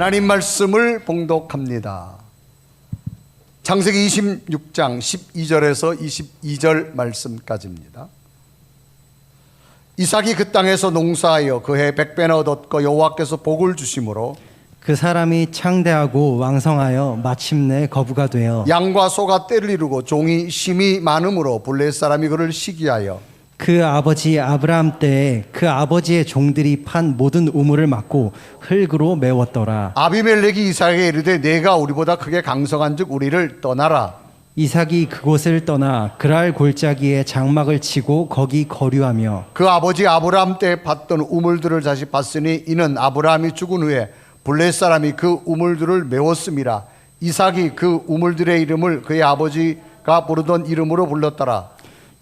하나님 말씀을 봉독합니다. 창세기 26장 12절에서 22절 말씀까지입니다. 이삭이 그 땅에서 농사하여 그해 100배나 얻었고 여호와께서 복을 주심으로 그 사람이 창대하고 왕성하여 마침내 거부가 되어 양과 소가 떼를 이루고 종이 심이 많음으로 블레셋 사람이 그를 시기하여 그 아버지 아브라함 때에 그 아버지의 종들이 판 모든 우물을 막고 흙으로 메웠더라. 아비멜렉이 이삭에게 이르되 내가 우리보다 크게 강성한즉 우리를 떠나라. 이삭이 그곳을 떠나 그랄 골짜기에 장막을 치고 거기 거류하며 그 아버지 아브라함 때 팠던 우물들을 다시 팠으니 이는 아브라함이 죽은 후에 블레셋 사람이 그 우물들을 메웠음이라. 이삭이 그 우물들의 이름을 그의 아버지가 부르던 이름으로 불렀더라.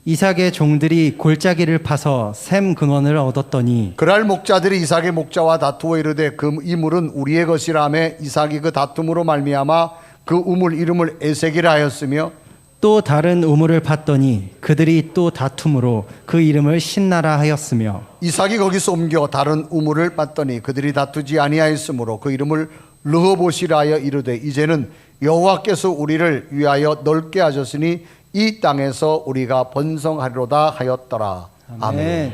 이삭의 종들이 골짜기를 파서 샘 근원을 얻었더니 그랄 목자들이 이삭의 목자와 다투어 이르되 그 이물은 우리의 것이라 하며 이삭이 그 다툼으로 말미암아 그 우물 이름을 에색이라 하였으며 또 다른 우물을 팠더니 그들이 또 다툼으로 그 이름을 신나라 하였으며 이삭이 거기서 옮겨 다른 우물을 팠더니 그들이 다투지 아니하였으므로 그 이름을 르호봇이라 하여 이르되 이제는 여호와께서 우리를 위하여 넓게 하셨으니 이 땅에서 우리가 번성하리로다 하였더라. 아멘.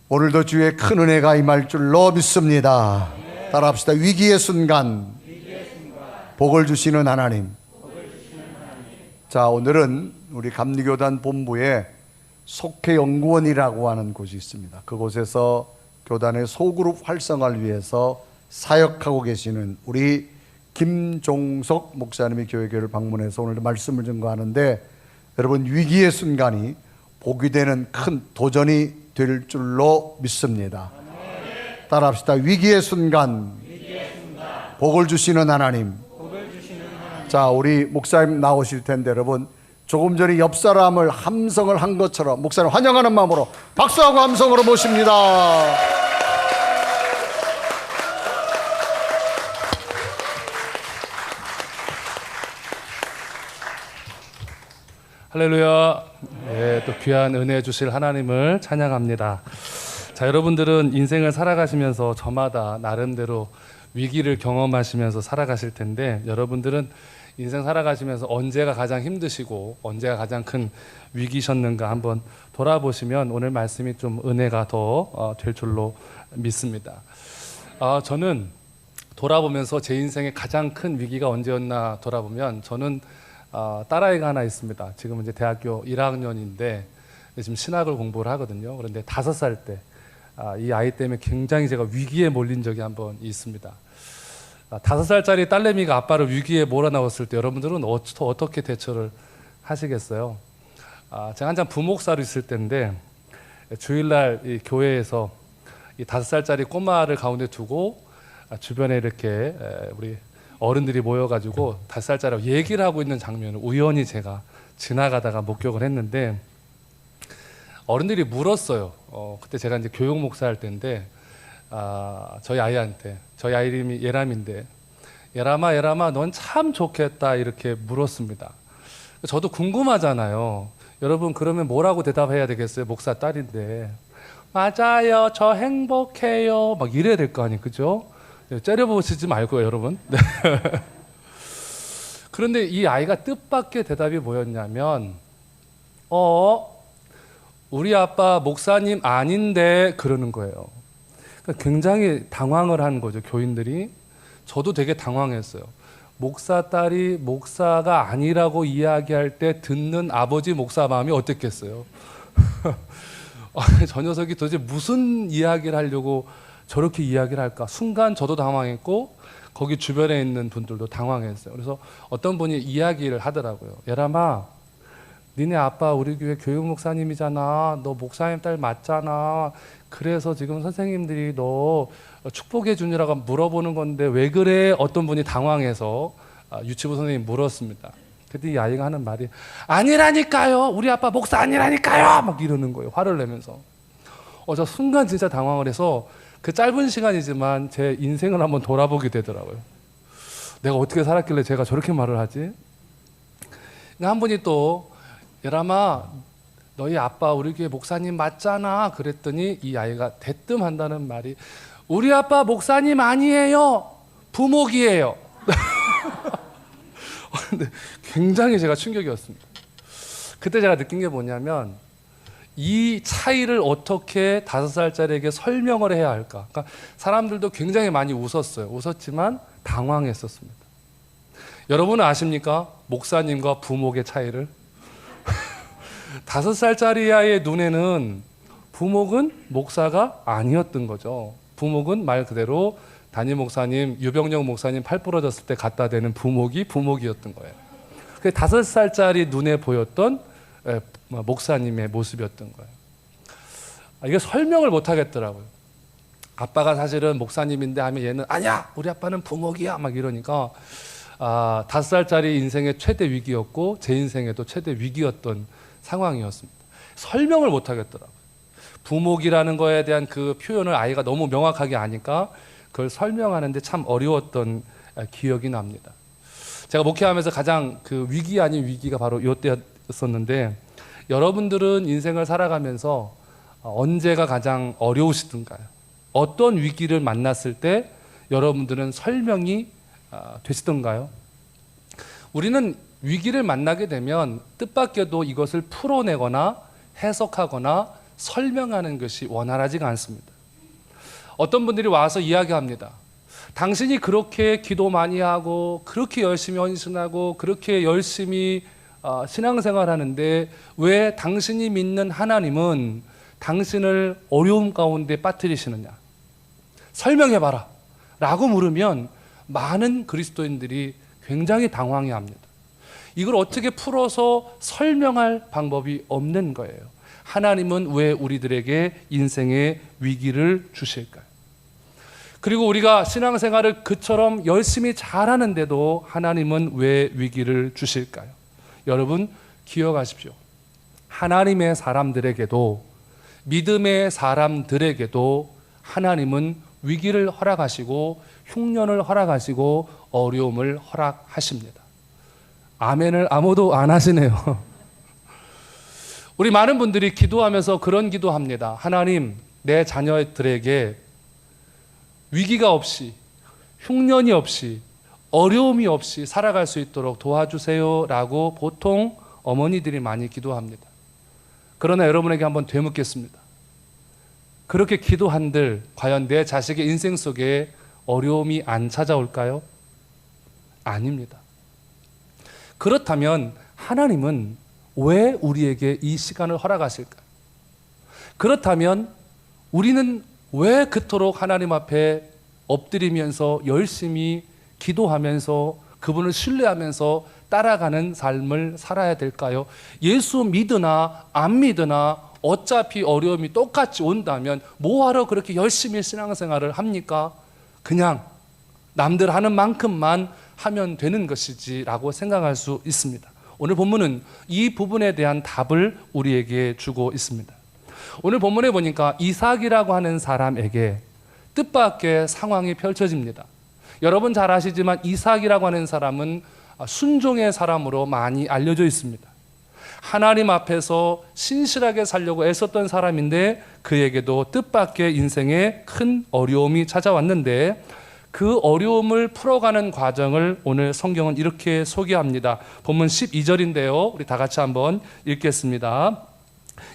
오늘도 주의 큰 은혜가 임할 줄로 믿습니다. 따라합시다. 위기의 순간 복을 주시는 하나님. 자, 오늘은 우리 감리교단 본부에 속회연구원이라고 하는 곳이 있습니다. 그곳에서 교단의 소그룹 활성화를 위해서 사역하고 계시는 우리 김종석 목사님이 교회를 방문해서 오늘 말씀을 전거하는데, 여러분 위기의 순간이 복이 되는 큰 도전이 될 줄로 믿습니다. 따라합시다. 위기의 순간 복을 주시는 하나님. 자, 우리 목사님 나오실 텐데 여러분 조금 전에 옆 사람을 함성을 한 것처럼 목사님 환영하는 마음으로 박수하고 함성으로 모십니다. 할렐루야. 네, 또 귀한 은혜 주실 하나님을 찬양합니다. 자, 여러분들은 인생을 살아가시면서 저마다 나름대로 위기를 경험하시면서 살아가실 텐데, 여러분들은 인생 살아가시면서 언제가 가장 힘드시고 언제가 가장 큰 위기셨는가 한번 돌아보시면 오늘 말씀이 좀 은혜가 더 될 줄로 믿습니다. 저는 돌아보면서 제 인생의 가장 큰 위기가 언제였나 돌아보면, 저는 딸아이가 하나 있습니다. 지금 이제 대학교 1학년인데 지금 신학을 공부를 하거든요. 그런데 5살 때 이 아이 때문에 굉장히 제가 위기에 몰린 적이 한번 있습니다. 5살짜리 딸내미가 아빠를 위기에 몰아넣었을 때 여러분들은 어떻게 대처를 하시겠어요? 제가 한참 부목사로 있을 때인데 주일날 이 교회에서 이 5살짜리 꼬마를 가운데 두고 주변에 이렇게 우리 어른들이 모여가지고 5살짜리하고 얘기를 하고 있는 장면을 우연히 제가 지나가다가 목격을 했는데, 어른들이 물었어요. 그때 제가 이제 교육 목사할 때인데 저희 아이한테, 저희 아이 이름이 예람인데, 예람아 넌 참 좋겠다 이렇게 물었습니다. 저도 궁금하잖아요. 여러분 그러면 뭐라고 대답해야 되겠어요? 목사 딸인데 맞아요 저 행복해요 막 이래야 될 거 아니에요, 그죠? 째려보시지 말고요 여러분. 네. 그런데 이 아이가 뜻밖의 대답이 뭐였냐면 우리 아빠 목사님 아닌데 그러는 거예요. 그러니까 굉장히 당황을 한 거죠, 교인들이. 저도 되게 당황했어요. 목사 딸이 목사가 아니라고 이야기할 때 듣는 아버지 목사 마음이 어땠겠어요? 저 녀석이 도대체 무슨 이야기를 하려고 저렇게 이야기를 할까? 순간 저도 당황했고 거기 주변에 있는 분들도 당황했어요. 그래서 어떤 분이 이야기를 하더라고요. 예람아, 니네 아빠 우리 교회 교육 목사님이잖아. 너 목사님 딸 맞잖아. 그래서 지금 선생님들이 너 축복해 주느라고 물어보는 건데 왜 그래? 어떤 분이 당황해서 유치부 선생님이 물었습니다. 그때 이 아이가 하는 말이 아니라니까요. 우리 아빠 목사 아니라니까요. 막 이러는 거예요. 화를 내면서. 저 순간 진짜 당황을 해서 그 짧은 시간이지만 제 인생을 한번 돌아보게 되더라고요. 내가 어떻게 살았길래 제가 저렇게 말을 하지? 한 분이 또 예람아 너희 아빠 우리 교회 목사님 맞잖아 그랬더니 이 아이가 대뜸 한다는 말이 우리 아빠 목사님 아니에요. 부목이에요. 근데 굉장히 제가 충격이었습니다. 그때 제가 느낀 게 뭐냐면 이 차이를 어떻게 5살짜리에게 설명을 해야 할까. 그러니까 사람들도 굉장히 많이 웃었어요. 웃었지만 당황했었습니다. 여러분은 아십니까? 목사님과 부목의 차이를? 5살짜리 아이의 눈에는 부목은 목사가 아니었던 거죠. 부목은 말 그대로 담임 목사님, 유병영 목사님 팔 부러졌을 때 갖다 대는 부목이 부목이었던 거예요. 그게 5살짜리 눈에 보였던 목사님의 모습이었던 거예요. 이게 설명을 못 하겠더라고요. 아빠가 사실은 목사님인데 하면 얘는 아니야, 우리 아빠는 부목이야 막 이러니까 5살짜리 인생의 최대 위기였고 제 인생에도 최대 위기였던 상황이었습니다. 설명을 못 하겠더라고요. 부목이라는 거에 대한 그 표현을 아이가 너무 명확하게 아니까 그걸 설명하는데 참 어려웠던 기억이 납니다. 제가 목회하면서 가장 그 위기 아닌 위기가 바로 이때였었는데, 여러분들은 인생을 살아가면서 언제가 가장 어려우시던가요? 어떤 위기를 만났을 때 여러분들은 설명이 되시던가요? 우리는 위기를 만나게 되면 뜻밖에도 이것을 풀어내거나 해석하거나 설명하는 것이 원활하지가 않습니다. 어떤 분들이 와서 이야기합니다. 당신이 그렇게 기도 많이 하고 그렇게 열심히 헌신하고 그렇게 열심히 신앙생활 하는데 왜 당신이 믿는 하나님은 당신을 어려움 가운데 빠뜨리시느냐? 설명해봐라 라고 물으면 많은 그리스도인들이 굉장히 당황해합니다. 이걸 어떻게 풀어서 설명할 방법이 없는 거예요. 하나님은 왜 우리들에게 인생의 위기를 주실까요? 그리고 우리가 신앙생활을 그처럼 열심히 잘하는데도 하나님은 왜 위기를 주실까요? 여러분 기억하십시오. 하나님의 사람들에게도, 믿음의 사람들에게도 하나님은 위기를 허락하시고 흉년을 허락하시고 어려움을 허락하십니다. 아멘을 아무도 안 하시네요. 우리 많은 분들이 기도하면서 그런 기도합니다. 하나님, 내 자녀들에게 위기가 없이, 흉년이 없이, 어려움이 없이 살아갈 수 있도록 도와주세요 라고 보통 어머니들이 많이 기도합니다. 그러나 여러분에게 한번 되묻겠습니다. 그렇게 기도한들 과연 내 자식의 인생 속에 어려움이 안 찾아올까요? 아닙니다. 그렇다면 하나님은 왜 우리에게 이 시간을 허락하실까요? 그렇다면 우리는 왜 그토록 하나님 앞에 엎드리면서 열심히 기도하면서 그분을 신뢰하면서 따라가는 삶을 살아야 될까요? 예수 믿으나 안 믿으나 어차피 어려움이 똑같이 온다면 뭐하러 그렇게 열심히 신앙생활을 합니까? 그냥 남들 하는 만큼만 하면 되는 것이지 라고 생각할 수 있습니다. 오늘 본문은 이 부분에 대한 답을 우리에게 주고 있습니다. 오늘 본문에 보니까 이삭이라고 하는 사람에게 뜻밖의 상황이 펼쳐집니다. 여러분 잘 아시지만 이삭이라고 하는 사람은 순종의 사람으로 많이 알려져 있습니다. 하나님 앞에서 신실하게 살려고 애썼던 사람인데 그에게도 뜻밖의 인생에 큰 어려움이 찾아왔는데 그 어려움을 풀어가는 과정을 오늘 성경은 이렇게 소개합니다. 본문 12절인데요. 우리 다 같이 한번 읽겠습니다.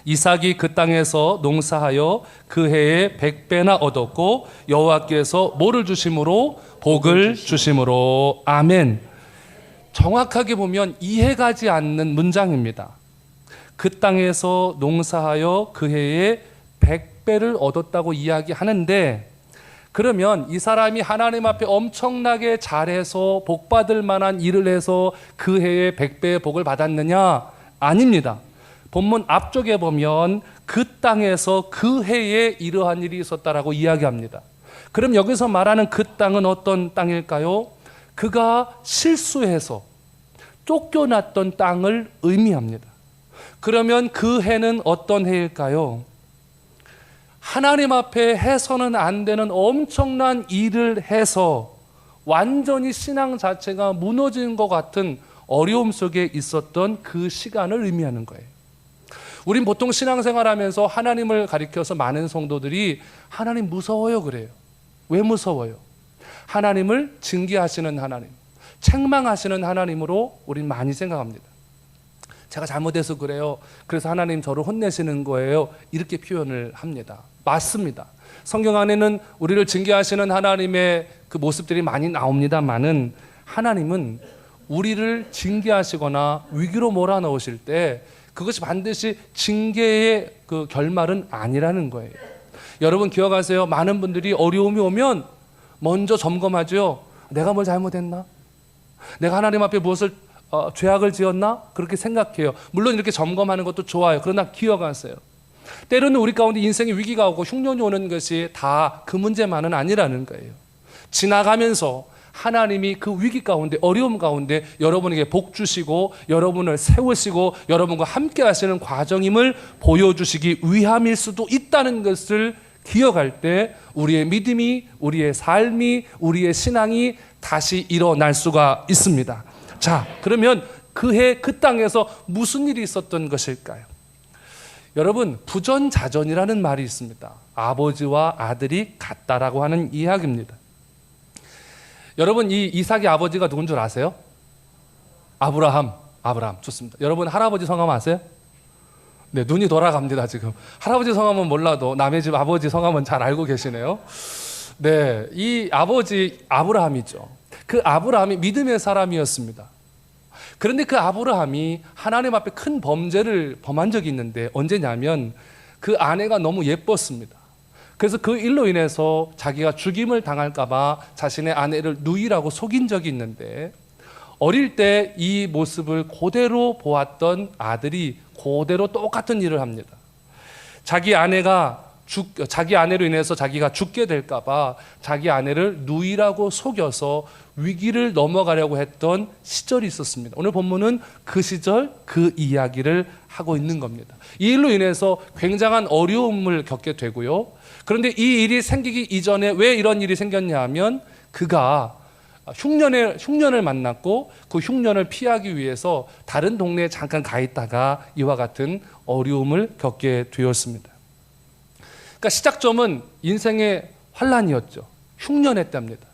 이삭이 그 땅에서 농사하여 그 해에 100배나 얻었고 여호와께서 뭐를 주심으로? 복을 주심으로. 아멘. 정확하게 보면 이해가지 않는 문장입니다. 그 땅에서 농사하여 그 해에 100배를 얻었다고 이야기하는데, 그러면 이 사람이 하나님 앞에 엄청나게 잘해서 복받을 만한 일을 해서 그 해에 100배의 복을 받았느냐? 아닙니다. 본문 앞쪽에 보면 그 땅에서 그 해에 이러한 일이 있었다라고 이야기합니다. 그럼 여기서 말하는 그 땅은 어떤 땅일까요? 그가 실수해서 쫓겨났던 땅을 의미합니다. 그러면 그 해는 어떤 해일까요? 하나님 앞에 해서는 안 되는 엄청난 일을 해서 완전히 신앙 자체가 무너진 것 같은 어려움 속에 있었던 그 시간을 의미하는 거예요. 우린 보통 신앙생활 하면서 하나님을 가리켜서 많은 성도들이 하나님 무서워요 그래요. 왜 무서워요? 하나님을 징계하시는 하나님, 책망하시는 하나님으로 우린 많이 생각합니다. 제가 잘못해서 그래요. 그래서 하나님 저를 혼내시는 거예요. 이렇게 표현을 합니다. 맞습니다. 성경 안에는 우리를 징계하시는 하나님의 그 모습들이 많이 나옵니다만은 하나님은 우리를 징계하시거나 위기로 몰아넣으실 때 그것이 반드시 징계의 그 결말은 아니라는 거예요. 여러분 기억하세요. 많은 분들이 어려움이 오면 먼저 점검하죠. 내가 뭘 잘못했나? 내가 하나님 앞에 무엇을 죄악을 지었나? 그렇게 생각해요. 물론 이렇게 점검하는 것도 좋아요. 그러나 기억하세요. 때로는 우리 가운데 인생의 위기가 오고 흉년이 오는 것이 다 그 문제만은 아니라는 거예요. 지나가면서 하나님이 그 위기 가운데, 어려움 가운데 여러분에게 복 주시고 여러분을 세우시고 여러분과 함께 하시는 과정임을 보여주시기 위함일 수도 있다는 것을 기억할 때 우리의 믿음이, 우리의 삶이, 우리의 신앙이 다시 일어날 수가 있습니다. 자, 그러면 그해 그 땅에서 무슨 일이 있었던 것일까요? 여러분, 부전자전이라는 말이 있습니다. 아버지와 아들이 같다라고 하는 이야기입니다. 여러분, 이 이삭의 아버지가 누군 줄 아세요? 아브라함. 좋습니다. 여러분, 할아버지 성함 아세요? 네, 눈이 돌아갑니다, 지금. 할아버지 성함은 몰라도 남의 집 아버지 성함은 잘 알고 계시네요. 네, 이 아버지 아브라함이죠. 그 아브라함이 믿음의 사람이었습니다. 그런데 그 아브라함이 하나님 앞에 큰 범죄를 범한 적이 있는데 언제냐면 그 아내가 너무 예뻤습니다. 그래서 그 일로 인해서 자기가 죽임을 당할까 봐 자신의 아내를 누이라고 속인 적이 있는데 어릴 때 이 모습을 그대로 보았던 아들이 그대로 똑같은 일을 합니다. 자기 아내로 인해서 자기가 죽게 될까 봐 자기 아내를 누이라고 속여서 위기를 넘어가려고 했던 시절이 있었습니다. 오늘 본문은 그 시절 그 이야기를 하고 있는 겁니다. 이 일로 인해서 굉장한 어려움을 겪게 되고요. 그런데 이 일이 생기기 이전에 왜 이런 일이 생겼냐 하면 그가 흉년을 만났고 그 흉년을 피하기 위해서 다른 동네에 잠깐 가 있다가 이와 같은 어려움을 겪게 되었습니다. 그러니까 시작점은 인생의 환란이었죠. 흉년했답니다.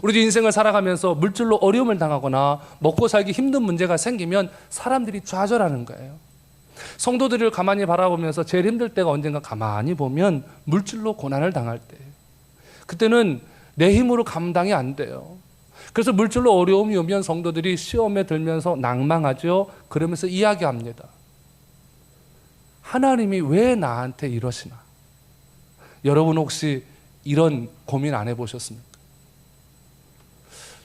우리도 인생을 살아가면서 물질로 어려움을 당하거나 먹고 살기 힘든 문제가 생기면 사람들이 좌절하는 거예요. 성도들을 가만히 바라보면서 제일 힘들 때가 언젠가 가만히 보면 물질로 고난을 당할 때, 그때는 내 힘으로 감당이 안 돼요. 그래서 물질로 어려움이 오면 성도들이 시험에 들면서 낭망하죠. 그러면서 이야기합니다. 하나님이 왜 나한테 이러시나? 여러분 혹시 이런 고민 안 해보셨습니까?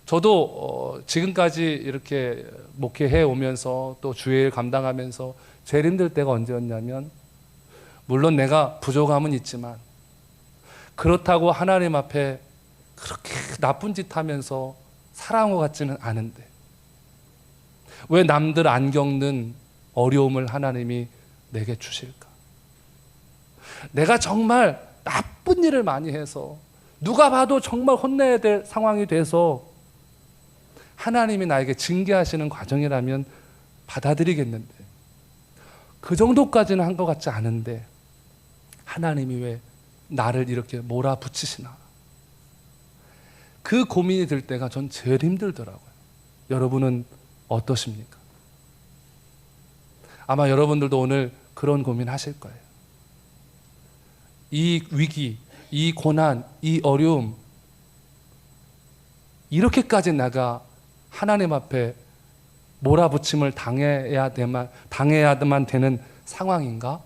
저도 지금까지 이렇게 목회해 오면서 또 주일 감당하면서 제일 힘들 때가 언제였냐면, 물론 내가 부족함은 있지만 그렇다고 하나님 앞에 그렇게 나쁜 짓 하면서 살아온 것 같지는 않은데 왜 남들 안 겪는 어려움을 하나님이 내게 주실까? 내가 정말 나쁜 일을 많이 해서 누가 봐도 정말 혼내야 될 상황이 돼서 하나님이 나에게 징계하시는 과정이라면 받아들이겠는데 그 정도까지는 한 것 같지 않은데 하나님이 왜 나를 이렇게 몰아붙이시나? 그 고민이 들 때가 전 제일 힘들더라고요. 여러분은 어떠십니까? 아마 여러분들도 오늘 그런 고민 하실 거예요. 이 위기, 이 고난, 이 어려움, 이렇게까지 내가 하나님 앞에 몰아붙임을 당해야만 되는 상황인가?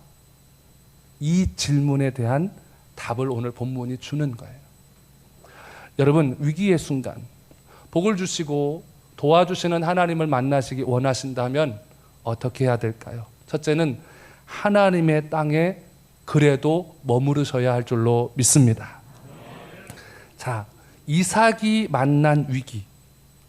이 질문에 대한 답을 오늘 본문이 주는 거예요. 여러분, 위기의 순간 복을 주시고 도와주시는 하나님을 만나시기 원하신다면 어떻게 해야 될까요? 첫째는 하나님의 땅에 그래도 머무르셔야 할 줄로 믿습니다. 자, 이삭이 만난 위기,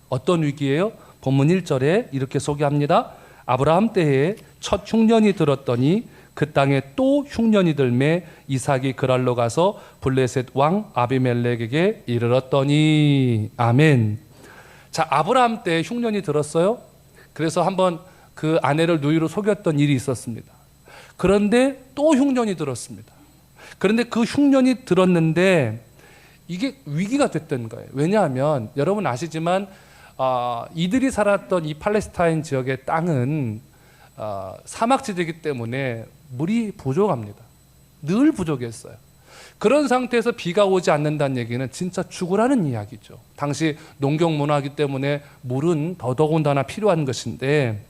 어떤 위기예요? 본문 1절에 이렇게 소개합니다. 아브라함 때에 첫 흉년이 들었더니 그 땅에 또 흉년이 들매 이삭이 그랄로 가서 블레셋 왕 아비멜렉에게 이르렀더니. 아멘. 자, 아브라함 때 흉년이 들었어요. 그래서 한번 그 아내를 누이로 속였던 일이 있었습니다. 그런데 또 흉년이 들었습니다. 그런데 그 흉년이 들었는데 이게 위기가 됐던 거예요. 왜냐하면 여러분 아시지만 이들이 살았던 이 팔레스타인 지역의 땅은 사막지대이기 때문에 물이 부족합니다. 늘 부족했어요. 그런 상태에서 비가 오지 않는다는 얘기는 진짜 죽으라는 이야기죠. 당시 농경 문화이기 때문에 물은 더더군다나 필요한 것인데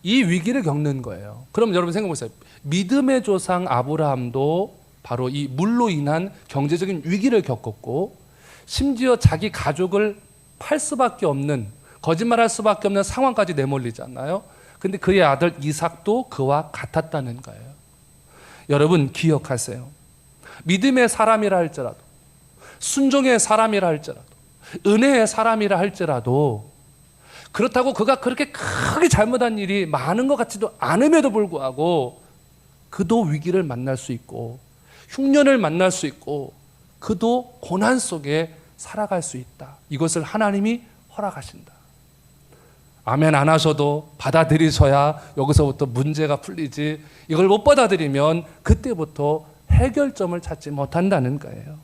이 위기를 겪는 거예요. 그럼 여러분 생각해 보세요. 믿음의 조상 아브라함도 바로 이 물로 인한 경제적인 위기를 겪었고 심지어 자기 가족을 팔 수밖에 없는, 거짓말할 수밖에 없는 상황까지 내몰리잖아요. 근데 그의 아들 이삭도 그와 같았다는 거예요. 여러분 기억하세요. 믿음의 사람이라 할지라도, 순종의 사람이라 할지라도, 은혜의 사람이라 할지라도, 그렇다고 그가 그렇게 크게 잘못한 일이 많은 것 같지도 않음에도 불구하고 그도 위기를 만날 수 있고 흉년을 만날 수 있고 그도 고난 속에 살아갈 수 있다. 이것을 하나님이 허락하신다. 아멘 안 하셔도 받아들이셔야 여기서부터 문제가 풀리지, 이걸 못 받아들이면 그때부터 해결점을 찾지 못한다는 거예요.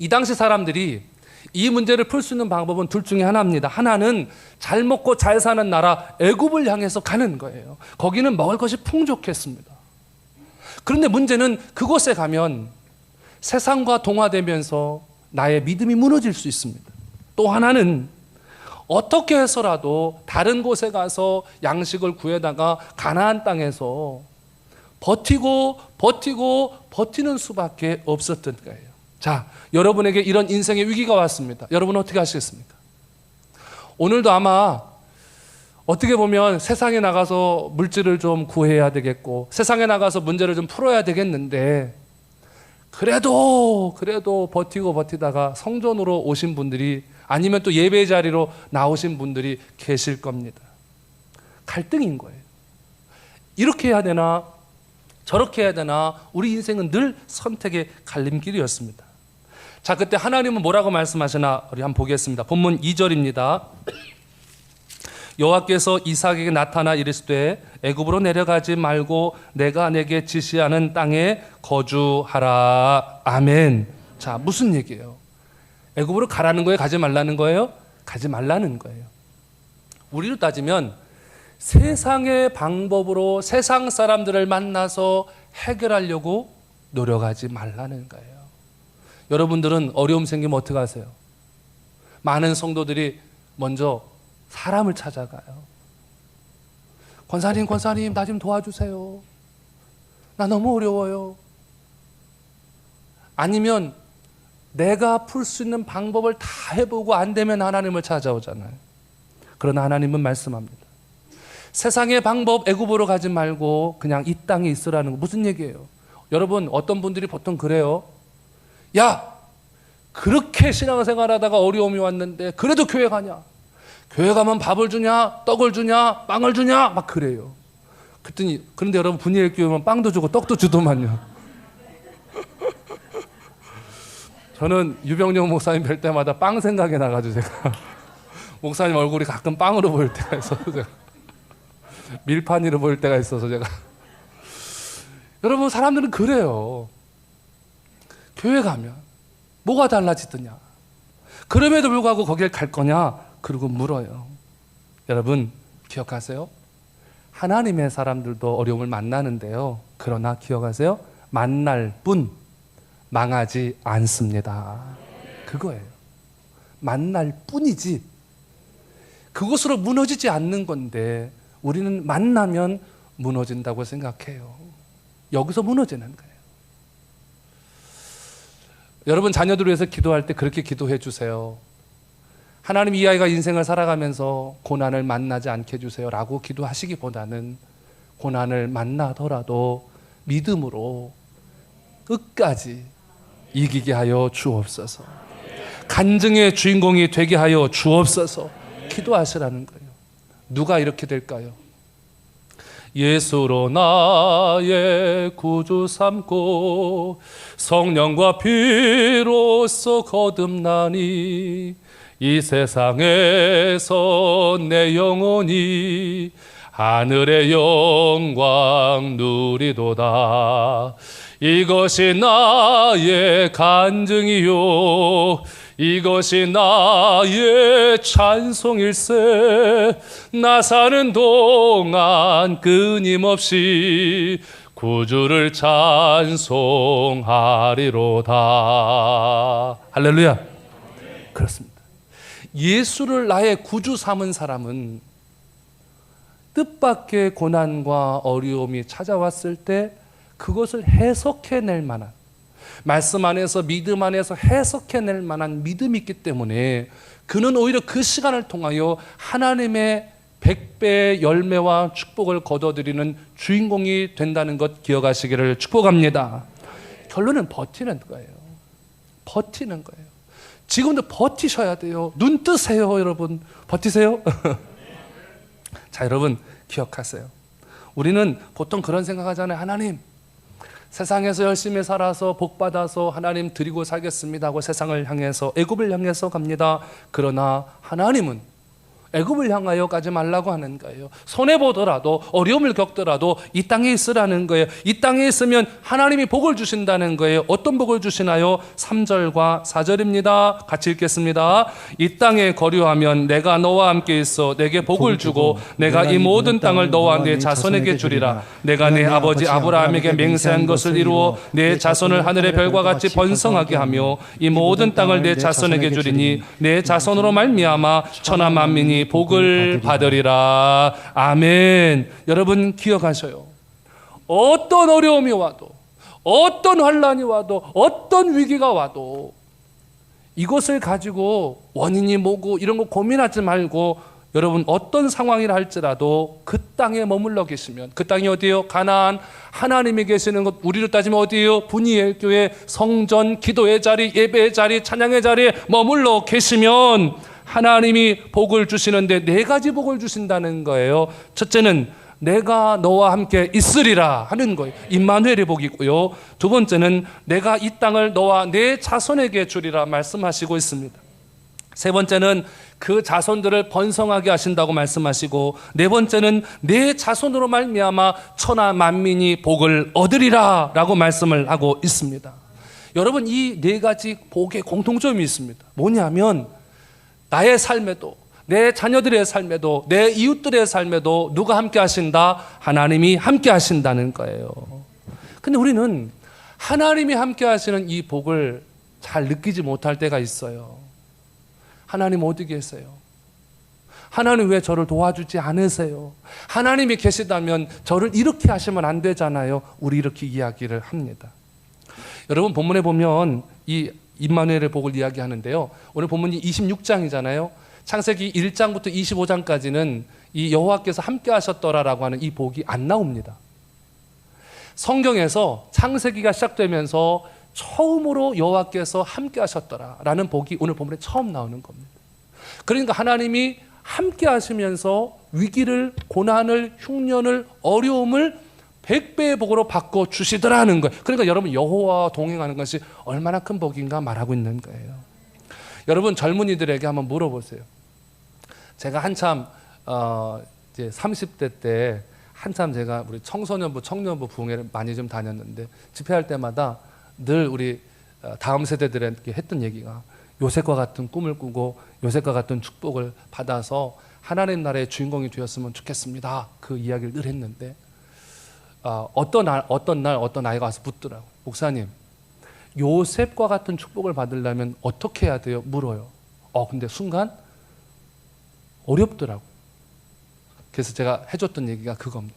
이 당시 사람들이 이 문제를 풀 수 있는 방법은 둘 중에 하나입니다. 하나는 잘 먹고 잘 사는 나라 애굽을 향해서 가는 거예요. 거기는 먹을 것이 풍족했습니다. 그런데 문제는 그곳에 가면 세상과 동화되면서 나의 믿음이 무너질 수 있습니다. 또 하나는 어떻게 해서라도 다른 곳에 가서 양식을 구해다가 가나안 땅에서 버티는 수밖에 없었던 거예요. 자, 여러분에게 이런 인생의 위기가 왔습니다. 여러분 어떻게 하시겠습니까? 오늘도 아마 어떻게 보면 세상에 나가서 물질을 좀 구해야 되겠고 세상에 나가서 문제를 좀 풀어야 되겠는데 그래도 버티다가 성전으로 오신 분들이, 아니면 또 예배 자리로 나오신 분들이 계실 겁니다. 갈등인 거예요. 이렇게 해야 되나 저렇게 해야 되나, 우리 인생은 늘 선택의 갈림길이었습니다. 자, 그때 하나님은 뭐라고 말씀하시나 우리 한번 보겠습니다. 본문 2절입니다. 여호와께서 이삭에게 나타나 이르시되 애굽으로 내려가지 말고 내가 내게 지시하는 땅에 거주하라. 아멘. 자, 무슨 얘기예요? 애굽으로 가라는 거예요? 가지 말라는 거예요? 가지 말라는 거예요. 우리로 따지면 세상의 방법으로 세상 사람들을 만나서 해결하려고 노력하지 말라는 거예요. 여러분들은 어려움 생기면 어떻게 하세요? 많은 성도들이 먼저 사람을 찾아가요. 권사님 나 좀 도와주세요. 나 너무 어려워요. 아니면 내가 풀 수 있는 방법을 다 해보고 안 되면 하나님을 찾아오잖아요. 그러나 하나님은 말씀합니다. 세상의 방법 애굽으로 가지 말고 그냥 이 땅에 있으라는 거. 무슨 얘기예요? 여러분, 어떤 분들이 보통 그래요. 야, 그렇게 신앙생활하다가 어려움이 왔는데 그래도 교회 가냐? 교회 가면 밥을 주냐? 떡을 주냐? 빵을 주냐? 막 그래요. 그런데 여러분, 분이엘 교회 오면 빵도 주고 떡도 주더만요. 저는 유병영 목사님 뵐 때마다 빵 생각이 나가지고 제가 목사님 얼굴이 가끔 빵으로 보일 때가 있어서 제가 밀판으로 보일 때가 있어서 제가 여러분, 사람들은 그래요. 교회 가면 뭐가 달라지더냐? 그럼에도 불구하고 거길 갈 거냐? 그리고 물어요. 여러분 기억하세요? 하나님의 사람들도 어려움을 만나는데요. 그러나 기억하세요? 만날 뿐 망하지 않습니다. 그거예요. 만날 뿐이지 그곳으로 무너지지 않는 건데 우리는 만나면 무너진다고 생각해요. 여기서 무너지는 거예요. 여러분, 자녀들을 위해서 기도할 때 그렇게 기도해 주세요. 하나님, 이 아이가 인생을 살아가면서 고난을 만나지 않게 해주세요 라고 기도하시기보다는 고난을 만나더라도 믿음으로 끝까지 이기게 하여 주옵소서, 간증의 주인공이 되게 하여 주옵소서 기도하시라는 거예요. 누가 이렇게 될까요? 예수로 나의 구주 삼고 성령과 피로써 거듭나니 이 세상에서 내 영혼이 하늘의 영광 누리도다. 이것이 나의 간증이요 이것이 나의 찬송일세. 나 사는 동안 끊임없이 구주를 찬송하리로다. 할렐루야. 그렇습니다. 예수를 나의 구주 삼은 사람은 뜻밖의 고난과 어려움이 찾아왔을 때 그것을 해석해낼 만한, 말씀 안에서 믿음 안에서 해석해낼 만한 믿음이 있기 때문에 그는 오히려 그 시간을 통하여 하나님의 100배의 열매와 축복을 거둬들이는 주인공이 된다는 것 기억하시기를 축복합니다. 결론은 버티는 거예요. 버티는 거예요. 지금도 버티셔야 돼요. 눈 뜨세요, 여러분. 버티세요. 자, 여러분 기억하세요. 우리는 보통 그런 생각하잖아요. 하나님, 세상에서 열심히 살아서 복 받아서 하나님 드리고 살겠습니다 하고 세상을 향해서, 애굽을 향해서 갑니다. 그러나 하나님은 애굽을 향하여 가지 말라고 하는 거예요. 손해보더라도 어려움을 겪더라도 이 땅에 있으라는 거예요. 이 땅에 있으면 하나님이 복을 주신다는 거예요. 어떤 복을 주시나요? 3절과 4절입니다. 같이 읽겠습니다. 이 땅에 거류하면 내가 너와 함께 있어 내게 복을 주고 내가 이 모든 땅을 너와 네 자손에게 주리라. 내가 내 아버지 아브라함에게 맹세한 것을 이루어 내 자손을 하늘의 별과 같이 번성하게 하며 이 모든 땅을 내 자손에게 주리니 내 자손으로 말미암아 천하 만민이 복을 받으리라. 아멘. 여러분 기억하셔요. 어떤 어려움이 와도, 어떤 환난이 와도, 어떤 위기가 와도 이것을 가지고 원인이 뭐고 이런 거 고민하지 말고, 여러분 어떤 상황이라 할지라도 그 땅에 머물러 계시면, 그 땅이 어디예요? 가나안. 하나님이 계시는 곳, 우리로 따지면 어디예요? 분이엘 교회, 성전, 기도의 자리, 예배의 자리, 찬양의 자리에 머물러 계시면 하나님이 복을 주시는데 네 가지 복을 주신다는 거예요. 첫째는 내가 너와 함께 있으리라 하는 거예요. 임마누엘의 복이고요. 두 번째는 내가 이 땅을 너와 내 자손에게 주리라 말씀하시고 있습니다. 세 번째는 그 자손들을 번성하게 하신다고 말씀하시고, 네 번째는 내 자손으로 말미암아 천하 만민이 복을 얻으리라 라고 말씀을 하고 있습니다. 여러분, 이 네 가지 복의 공통점이 있습니다. 뭐냐면 나의 삶에도, 내 자녀들의 삶에도, 내 이웃들의 삶에도 누가 함께 하신다? 하나님이 함께 하신다는 거예요. 근데 우리는 하나님이 함께 하시는 이 복을 잘 느끼지 못할 때가 있어요. 하나님 어디 계세요? 하나님 왜 저를 도와주지 않으세요? 하나님이 계시다면 저를 이렇게 하시면 안 되잖아요. 우리 이렇게 이야기를 합니다. 여러분 본문에 보면 이 임마누엘의 복을 이야기하는데요. 오늘 본문이 26장이잖아요. 창세기 1장부터 25장까지는 이 여호와께서 함께 하셨더라라고 하는 이 복이 안 나옵니다. 성경에서 창세기가 시작되면서 처음으로 여호와께서 함께 하셨더라라는 복이 오늘 본문에 처음 나오는 겁니다. 그러니까 하나님이 함께 하시면서 위기를, 고난을, 흉년을, 어려움을 100배의 복으로 바꿔 주시더라는 거예요. 그러니까 여러분 여호와와 동행하는 것이 얼마나 큰 복인가 말하고 있는 거예요. 여러분 젊은이들에게 한번 물어보세요. 제가 한참 이제 30대 때 한참 제가 우리 청소년부, 청년부 부흥회를 많이 좀 다녔는데, 집회할 때마다 늘 우리 다음 세대들에게 했던 얘기가 요셉과 같은 꿈을 꾸고 요셉과 같은 축복을 받아서 하나님 나라의 주인공이 되었으면 좋겠습니다. 그 이야기를 늘 했는데, 어떤 날 어떤 아이가 와서 묻더라고요. 목사님, 요셉과 같은 축복을 받으려면 어떻게 해야 돼요? 물어요. 근데 순간 어렵더라고요. 그래서 제가 해줬던 얘기가 그겁니다.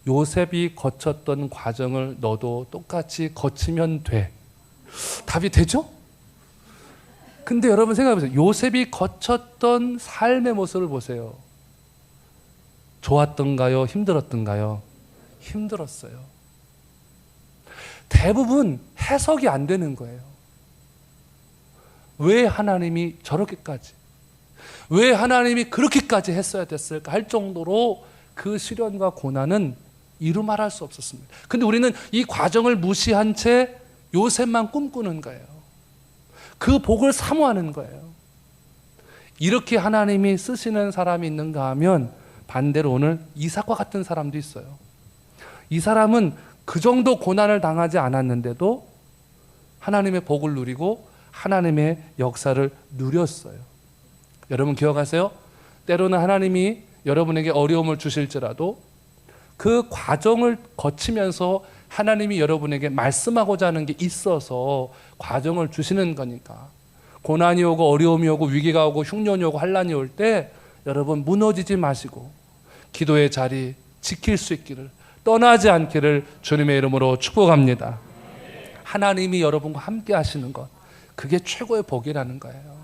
요셉이 거쳤던 과정을 너도 똑같이 거치면 돼. 답이 되죠? 근데 여러분 생각해보세요. 요셉이 거쳤던 삶의 모습을 보세요. 좋았던가요? 힘들었던가요? 힘들었어요. 대부분 해석이 안 되는 거예요. 왜 하나님이 저렇게까지, 왜 하나님이 그렇게까지 했어야 됐을까 할 정도로 그 시련과 고난은 이루 말할 수 없었습니다. 근데 우리는 이 과정을 무시한 채 요셉만 꿈꾸는 거예요. 그 복을 사모하는 거예요. 이렇게 하나님이 쓰시는 사람이 있는가 하면 반대로 오늘 이삭과 같은 사람도 있어요. 이 사람은 그 정도 고난을 당하지 않았는데도 하나님의 복을 누리고 하나님의 역사를 누렸어요. 여러분 기억하세요? 때로는 하나님이 여러분에게 어려움을 주실지라도 그 과정을 거치면서 하나님이 여러분에게 말씀하고자 하는 게 있어서 과정을 주시는 거니까. 고난이 오고 어려움이 오고 위기가 오고 흉년이 오고 환난이 올 때 여러분 무너지지 마시고 기도의 자리 지킬 수 있기를, 떠나지 않기를 주님의 이름으로 축복합니다. 하나님이 여러분과 함께 하시는 것, 그게 최고의 복이라는 거예요.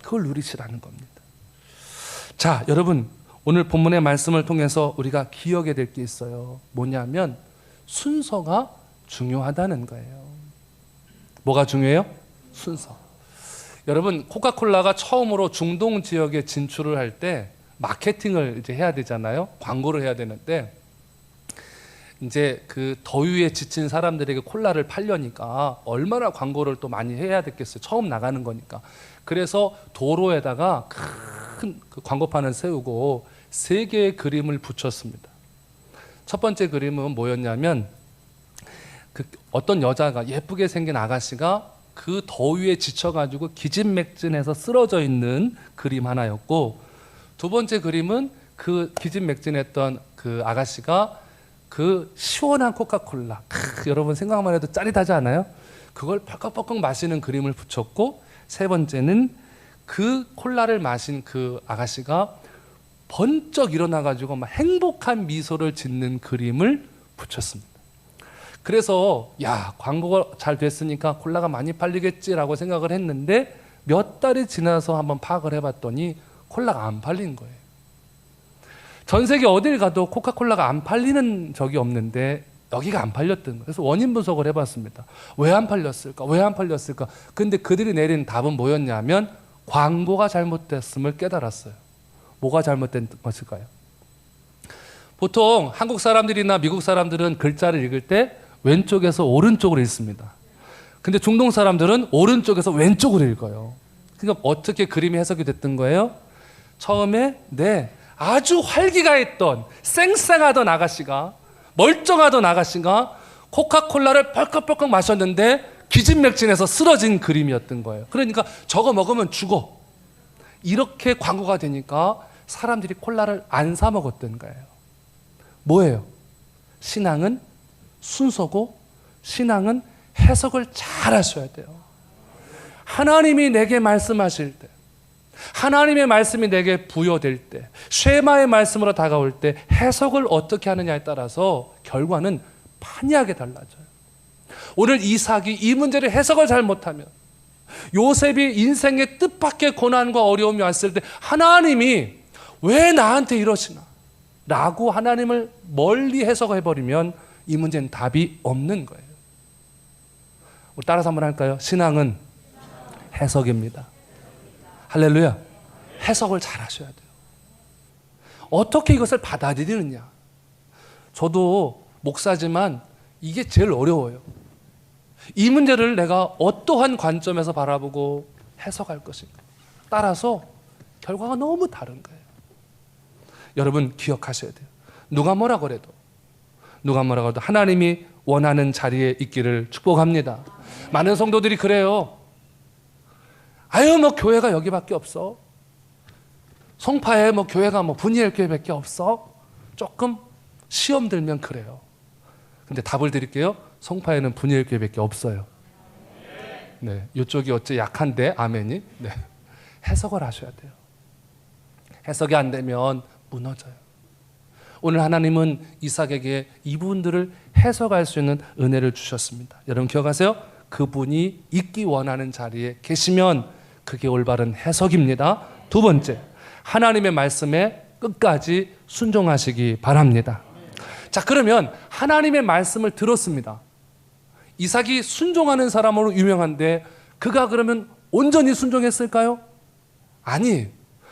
그걸 누리시라는 겁니다. 자, 여러분 오늘 본문의 말씀을 통해서 우리가 기억해야 될 게 있어요. 뭐냐면 순서가 중요하다는 거예요. 뭐가 중요해요? 순서. 여러분 코카콜라가 처음으로 중동 지역에 진출을 할 때 마케팅을 이제 해야 되잖아요. 광고를 해야 되는데 이제 그 더위에 지친 사람들에게 콜라를 팔려니까 얼마나 광고를 또 많이 해야 됐겠어요. 처음 나가는 거니까. 그래서 도로에다가 큰 그 광고판을 세우고 3개의 그림을 붙였습니다. 첫 번째 그림은 뭐였냐면 그 어떤 여자가, 예쁘게 생긴 아가씨가 그 더위에 지쳐가지고 기진맥진해서 쓰러져 있는 그림 하나였고, 두 번째 그림은 그 기진맥진했던 그 아가씨가 그 시원한 코카콜라, 여러분 생각만 해도 짜릿하지 않아요? 그걸 펄컥펄컥 마시는 그림을 붙였고, 세 번째는 그 콜라를 마신 그 아가씨가 번쩍 일어나가지고 막 행복한 미소를 짓는 그림을 붙였습니다. 그래서 야, 광고가 잘 됐으니까 콜라가 많이 팔리겠지라고 생각을 했는데 몇 달이 지나서 한번 파악을 해봤더니 콜라가 안 팔린 거예요. 전 세계 어딜 가도 코카콜라가 안 팔리는 적이 없는데 여기가 안 팔렸던 거예요. 그래서 원인 분석을 해봤습니다. 왜 안 팔렸을까? 왜 안 팔렸을까? 근데 그들이 내린 답은 뭐였냐면 광고가 잘못됐음을 깨달았어요. 뭐가 잘못된 것일까요? 보통 한국 사람들이나 미국 사람들은 글자를 읽을 때 왼쪽에서 오른쪽으로 읽습니다. 근데 중동 사람들은 오른쪽에서 왼쪽으로 읽어요. 그러니까 어떻게 그림이 해석이 됐던 거예요? 처음에 아주 활기가 있던 쌩쌩하던 아가씨가, 멀쩡하던 아가씨가 코카콜라를 펄컥펄컥 마셨는데 기진맥진해서 쓰러진 그림이었던 거예요. 그러니까 저거 먹으면 죽어, 이렇게 광고가 되니까 사람들이 콜라를 안 사 먹었던 거예요. 뭐예요? 신앙은 순서고 신앙은 해석을 잘 하셔야 돼요. 하나님이 내게 말씀하실 때, 하나님의 말씀이 내게 부여될 때, 쉐마의 말씀으로 다가올 때 해석을 어떻게 하느냐에 따라서 결과는 판이하게 달라져요. 오늘 이삭이 이 문제를 해석을 잘 못하면, 요셉이 인생의 뜻밖의 고난과 어려움이 왔을 때 하나님이 왜 나한테 이러시나 라고 하나님을 멀리 해석해버리면 이 문제는 답이 없는 거예요. 우리 따라서 한번 할까요? 신앙은 해석입니다. 할렐루야. 해석을 잘 하셔야 돼요. 어떻게 이것을 받아들이느냐. 저도 목사지만 이게 제일 어려워요. 이 문제를 내가 어떠한 관점에서 바라보고 해석할 것인가. 따라서 결과가 너무 다른 거예요. 여러분 기억하셔야 돼요. 누가 뭐라 그래도 하나님이 원하는 자리에 있기를 축복합니다. 많은 성도들이 그래요. 아유 뭐 교회가 여기밖에 없어. 송파에 뭐 교회가 뭐 분이엘 교회밖에 없어. 조금 시험 들면 그래요. 근데 답을 드릴게요. 송파에는 분이엘 교회밖에 없어요. 네, 이쪽이 어째 약한데 아멘이. 네, 해석을 하셔야 돼요. 해석이 안 되면 무너져요. 오늘 하나님은 이삭에게 이 부분들을 해석할 수 있는 은혜를 주셨습니다. 여러분 기억하세요? 그분이 있기 원하는 자리에 계시면 그게 올바른 해석입니다. 두 번째, 하나님의 말씀에 끝까지 순종하시기 바랍니다. 자, 그러면 하나님의 말씀을 들었습니다. 이삭이 순종하는 사람으로 유명한데 그가 그러면 온전히 순종했을까요? 아니,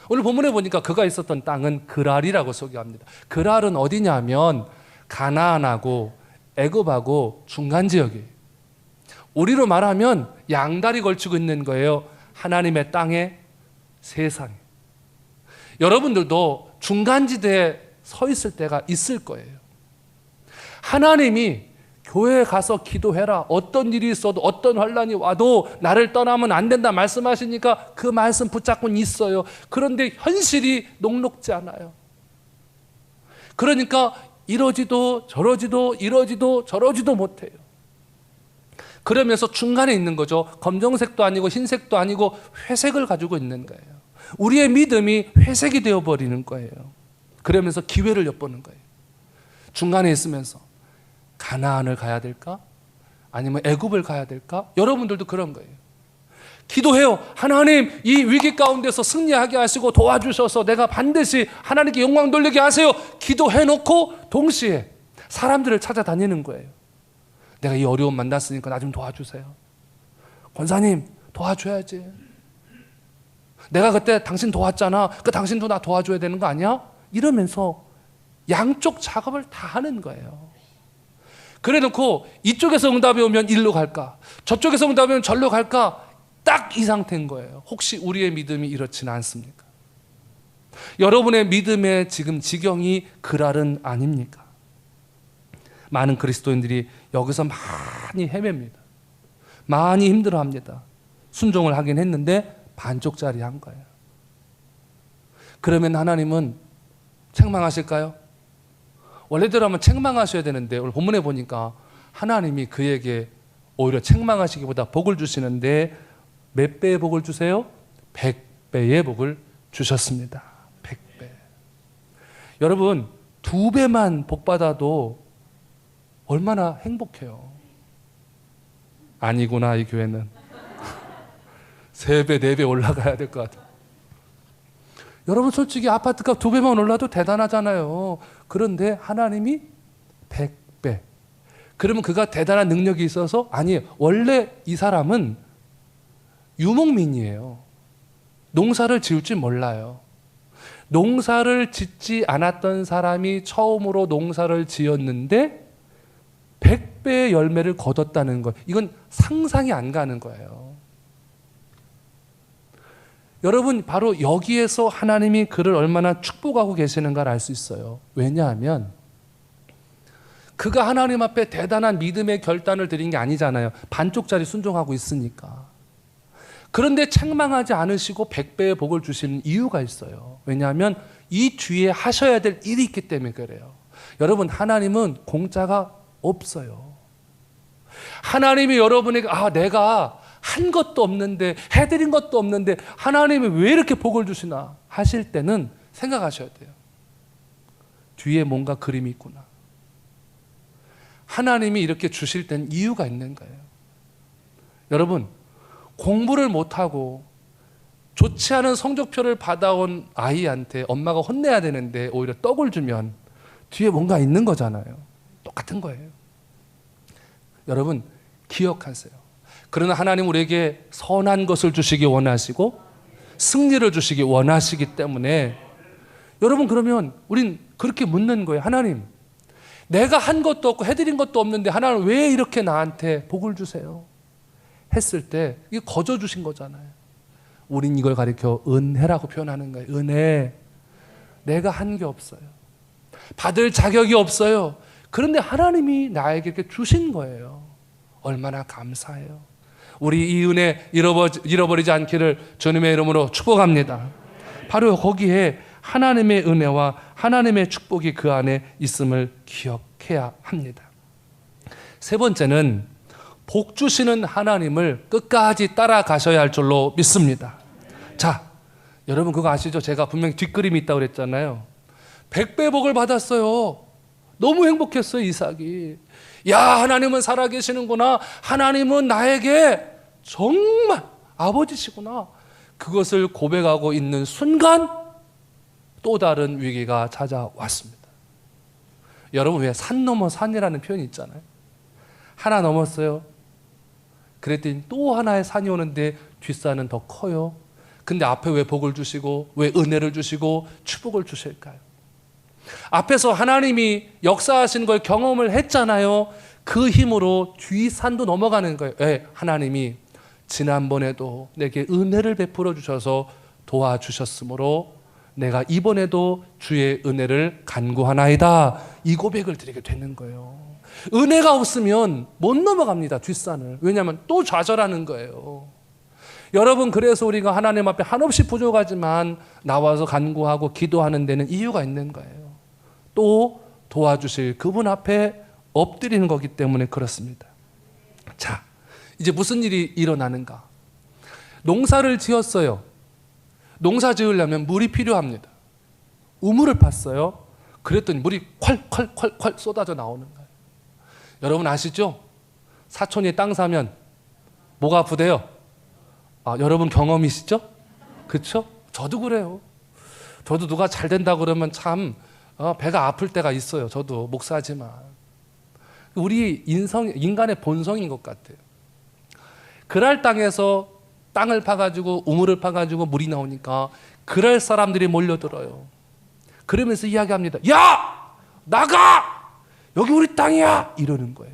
오늘 본문에 보니까 그가 있었던 땅은 그랄이라고 소개합니다. 그랄은 어디냐면 가나안하고 애굽하고 중간 지역이에요. 우리로 말하면 양다리 걸치고 있는 거예요. 하나님의 땅에, 세상에. 여러분들도 중간지대에 서 있을 때가 있을 거예요. 하나님이 교회에 가서 기도해라. 어떤 일이 있어도 어떤 환란이 와도 나를 떠나면 안 된다 말씀하시니까 그 말씀 붙잡고 있어요. 그런데 현실이 녹록지 않아요. 그러니까 이러지도 저러지도 이러지도 저러지도 못해요. 그러면서 중간에 있는 거죠. 검정색도 아니고 흰색도 아니고 회색을 가지고 있는 거예요. 우리의 믿음이 회색이 되어버리는 거예요. 그러면서 기회를 엿보는 거예요. 중간에 있으면서 가나안을 가야 될까? 아니면 애굽을 가야 될까? 여러분들도 그런 거예요. 기도해요. 하나님, 이 위기 가운데서 승리하게 하시고 도와주셔서 내가 반드시 하나님께 영광 돌리게 하세요. 기도해놓고 동시에 사람들을 찾아다니는 거예요. 내가 이 어려움 만났으니까 나 좀 도와주세요. 권사님, 도와줘야지. 내가 그때 당신 도왔잖아. 그 당신도 나 도와줘야 되는 거 아니야? 이러면서 양쪽 작업을 다 하는 거예요. 그래 놓고 이쪽에서 응답이 오면 일로 갈까? 저쪽에서 응답이 오면 절로 갈까? 딱 이 상태인 거예요. 혹시 우리의 믿음이 이렇지는 않습니까? 여러분의 믿음의 지금 지경이 그랄은 아닙니까? 많은 그리스도인들이 여기서 많이 헤맵니다. 많이 힘들어합니다. 순종을 하긴 했는데 반쪽짜리 한 거예요. 그러면 하나님은 책망하실까요? 원래대로 하면 책망하셔야 되는데 오늘 본문에 보니까 하나님이 그에게 오히려 책망하시기보다 복을 주시는데 몇 배의 복을 주세요? 100배의 복을 주셨습니다. 100배. 여러분 2배만 복 받아도 얼마나 행복해요. 아니구나, 이 교회는 3배, 4배 올라가야 될 것 같아요. 여러분 솔직히 아파트값 2배만 올라도 대단하잖아요. 그런데 하나님이 100배. 그러면 그가 대단한 능력이 있어서? 아니에요. 원래 이 사람은 유목민이에요. 농사를 지을 줄 몰라요. 농사를 짓지 않았던 사람이 처음으로 농사를 지었는데 100배의 열매를 거뒀다는 것. 이건 상상이 안 가는 거예요. 여러분 바로 여기에서 하나님이 그를 얼마나 축복하고 계시는가를 알 수 있어요. 왜냐하면 그가 하나님 앞에 대단한 믿음의 결단을 드린 게 아니잖아요. 반쪽짜리 순종하고 있으니까. 그런데 책망하지 않으시고 100배의 복을 주시는 이유가 있어요. 왜냐하면 이 뒤에 하셔야 될 일이 있기 때문에 그래요. 여러분 하나님은 공짜가 없어요. 하나님이 여러분에게 내가 한 것도 없는데 해드린 것도 없는데 하나님이 왜 이렇게 복을 주시나 하실 때는 생각하셔야 돼요. 뒤에 뭔가 그림이 있구나. 하나님이 이렇게 주실 때는 이유가 있는 거예요. 여러분 공부를 못하고 좋지 않은 성적표를 받아온 아이한테 엄마가 혼내야 되는데 오히려 떡을 주면 뒤에 뭔가 있는 거잖아요. 똑같은 거예요. 여러분 기억하세요. 그러나 하나님 우리에게 선한 것을 주시기 원하시고 승리를 주시기 원하시기 때문에 여러분 그러면 우린 그렇게 묻는 거예요. 하나님 내가 한 것도 없고 해드린 것도 없는데 하나님 왜 이렇게 나한테 복을 주세요? 했을 때 이게 거저 주신 거잖아요. 우린 이걸 가리켜 은혜라고 표현하는 거예요. 은혜. 내가 한 게 없어요. 받을 자격이 없어요. 그런데 하나님이 나에게 이렇게 주신 거예요. 얼마나 감사해요. 우리 이 은혜 잃어버리지 않기를 주님의 이름으로 축복합니다. 바로 거기에 하나님의 은혜와 하나님의 축복이 그 안에 있음을 기억해야 합니다. 세 번째는 복 주시는 하나님을 끝까지 따라가셔야 할 줄로 믿습니다. 자, 여러분 그거 아시죠? 제가 분명히 뒷그림이 있다고 그랬잖아요. 100배 복을 받았어요. 너무 행복했어요, 이삭이. 야, 하나님은 살아계시는구나. 하나님은 나에게 정말 아버지시구나. 그것을 고백하고 있는 순간 또 다른 위기가 찾아왔습니다. 여러분 왜 산 넘어 산이라는 표현이 있잖아요. 하나 넘었어요. 그랬더니 또 하나의 산이 오는데 뒷산은 더 커요. 근데 앞에 왜 복을 주시고 왜 은혜를 주시고 축복을 주실까요? 앞에서 하나님이 역사하신 걸 경험을 했잖아요. 그 힘으로 뒷산도 넘어가는 거예요. 왜? 하나님이 지난번에도 내게 은혜를 베풀어 주셔서 도와주셨으므로 내가 이번에도 주의 은혜를 간구하나이다. 이 고백을 드리게 되는 거예요. 은혜가 없으면 못 넘어갑니다, 뒷산을. 왜냐하면 또 좌절하는 거예요. 여러분, 그래서 우리가 하나님 앞에 한없이 부족하지만 나와서 간구하고 기도하는 데는 이유가 있는 거예요. 또 도와주실 그분 앞에 엎드리는 거기 때문에 그렇습니다. 자, 이제 무슨 일이 일어나는가? 농사를 지었어요. 농사 지으려면 물이 필요합니다. 우물을 팠어요. 그랬더니 물이 콸콸콸콸 쏟아져 나오는 거예요. 여러분 아시죠? 사촌이 땅 사면 뭐가 아프대요? 여러분 경험이시죠? 그렇죠? 저도 그래요. 저도 누가 잘 된다 그러면 참 배가 아플 때가 있어요. 저도 목사지만. 우리 인간의 본성인 것 같아요. 그랄 땅에서 땅을 파가지고 우물을 파가지고 물이 나오니까 그랄 사람들이 몰려들어요. 그러면서 이야기합니다. 야! 나가! 여기 우리 땅이야! 이러는 거예요.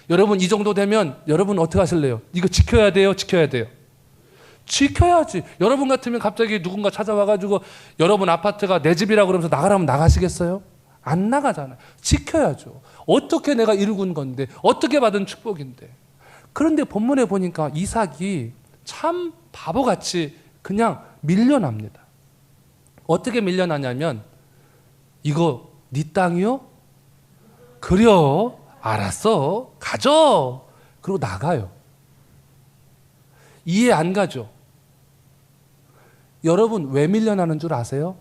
여러분 이 정도 되면 여러분 어떻게 하실래요? 이거 지켜야 돼요? 지켜야 돼요? 지켜야지. 여러분 같으면 갑자기 누군가 찾아와가지고 여러분 아파트가 내 집이라고 그러면서 나가라면 나가시겠어요? 안 나가잖아요. 지켜야죠. 어떻게 내가 일군 건데, 어떻게 받은 축복인데. 그런데 본문에 보니까 이삭이 참 바보같이 그냥 밀려납니다. 어떻게 밀려나냐면, 이거 네 땅이요? 그려, 알았어, 가져. 그리고 나가요. 이해 안 가죠? 여러분 왜 밀려나는 줄 아세요?